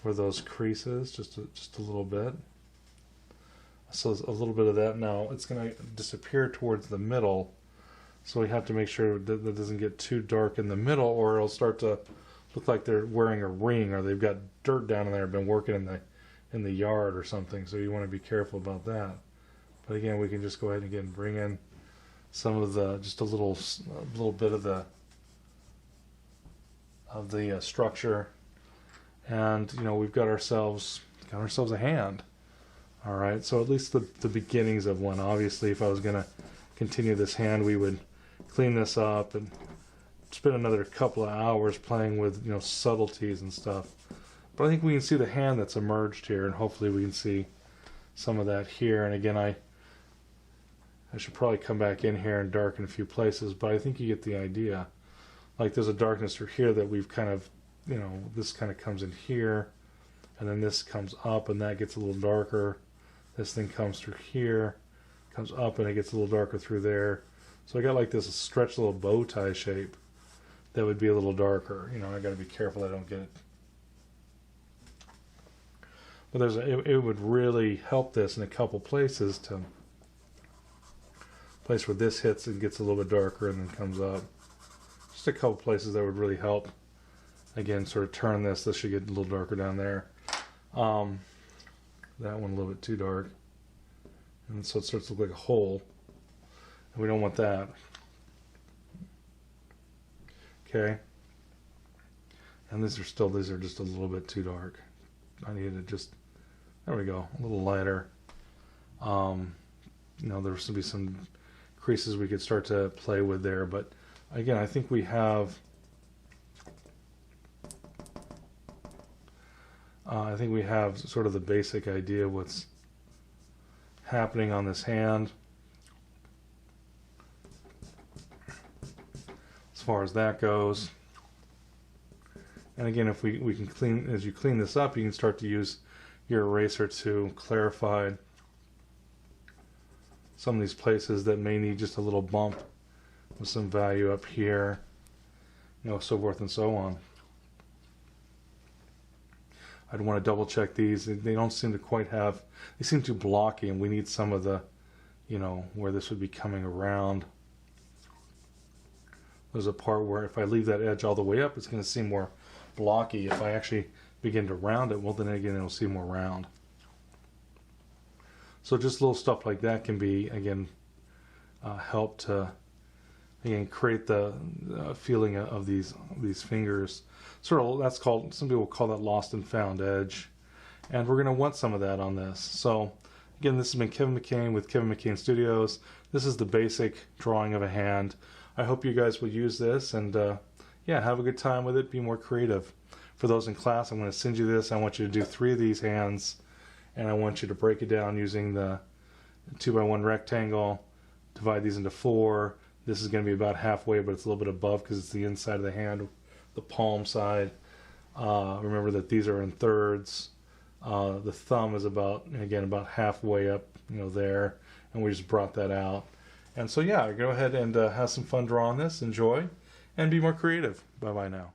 for those creases, just a little bit. So a little bit of that. Now it's going to disappear towards the middle, so we have to make sure that it doesn't get too dark in the middle, or it'll start to look like they're wearing a ring, or they've got dirt down in there, been working in the yard or something. So you want to be careful about that. But again, we can just go ahead and again bring in some of the, just a little bit of the structure, And, you know, we've got ourselves a hand. All right, so at least the beginnings of one. Obviously, if I was going to continue this hand, we would clean this up and spend another couple of hours playing with, you know, subtleties and stuff. But I think we can see the hand that's emerged here, and hopefully we can see some of that here. And again, I should probably come back in here and darken a few places, but I think you get the idea. Like there's a darkness through here that we've kind of, you know, this kind of comes in here, and then this comes up, and that gets a little darker. This thing comes through here, comes up, and it gets a little darker through there. So I got like this stretched little bow tie shape that would be a little darker. You know, I got to be careful I don't get it. But it would really help this in a couple places, to place where this hits and gets a little bit darker and then comes up. Just a couple places that would really help. Again, sort of turn this. This should get a little darker down there. That one a little bit too dark. And so it starts to look like a hole. And we don't want that. Okay. And these are just a little bit too dark. I need to just, there we go, a little lighter. You know, there's going to be some creases we could start to play with there. But again, I think we have sort of the basic idea of what's happening on this hand. As far as that goes. And again, if we can clean, as you clean this up, you can start to use your eraser to clarify some of these places that may need just a little bump with some value up here, you know, so forth and so on. I'd want to double check these. They don't seem to quite have, they seem too blocky, and we need some of the, you know, where this would be coming around. There's a part where if I leave that edge all the way up, it's going to seem more blocky. If I actually begin to round it, well, then again, it'll seem more round. So just little stuff like that can be, again, help to, again, create the feeling of these fingers. Sort of, that's called, some people call that lost and found edge. And we're going to want some of that on this. So, again, this has been Kevin McCain with Kevin McCain Studios. This is the basic drawing of a hand. I hope you guys will use this and, yeah, have a good time with it. Be more creative. For those in class, I'm going to send you this. I want you to do 3 of these hands, and I want you to break it down using the 2x1 rectangle. Divide these into 4. This is going to be about halfway, but it's a little bit above because it's the inside of the hand, the palm side. Remember that these are in thirds. The thumb is about halfway up, you know, there, and we just brought that out. And so, yeah, go ahead and have some fun drawing this. Enjoy, and be more creative. Bye-bye now.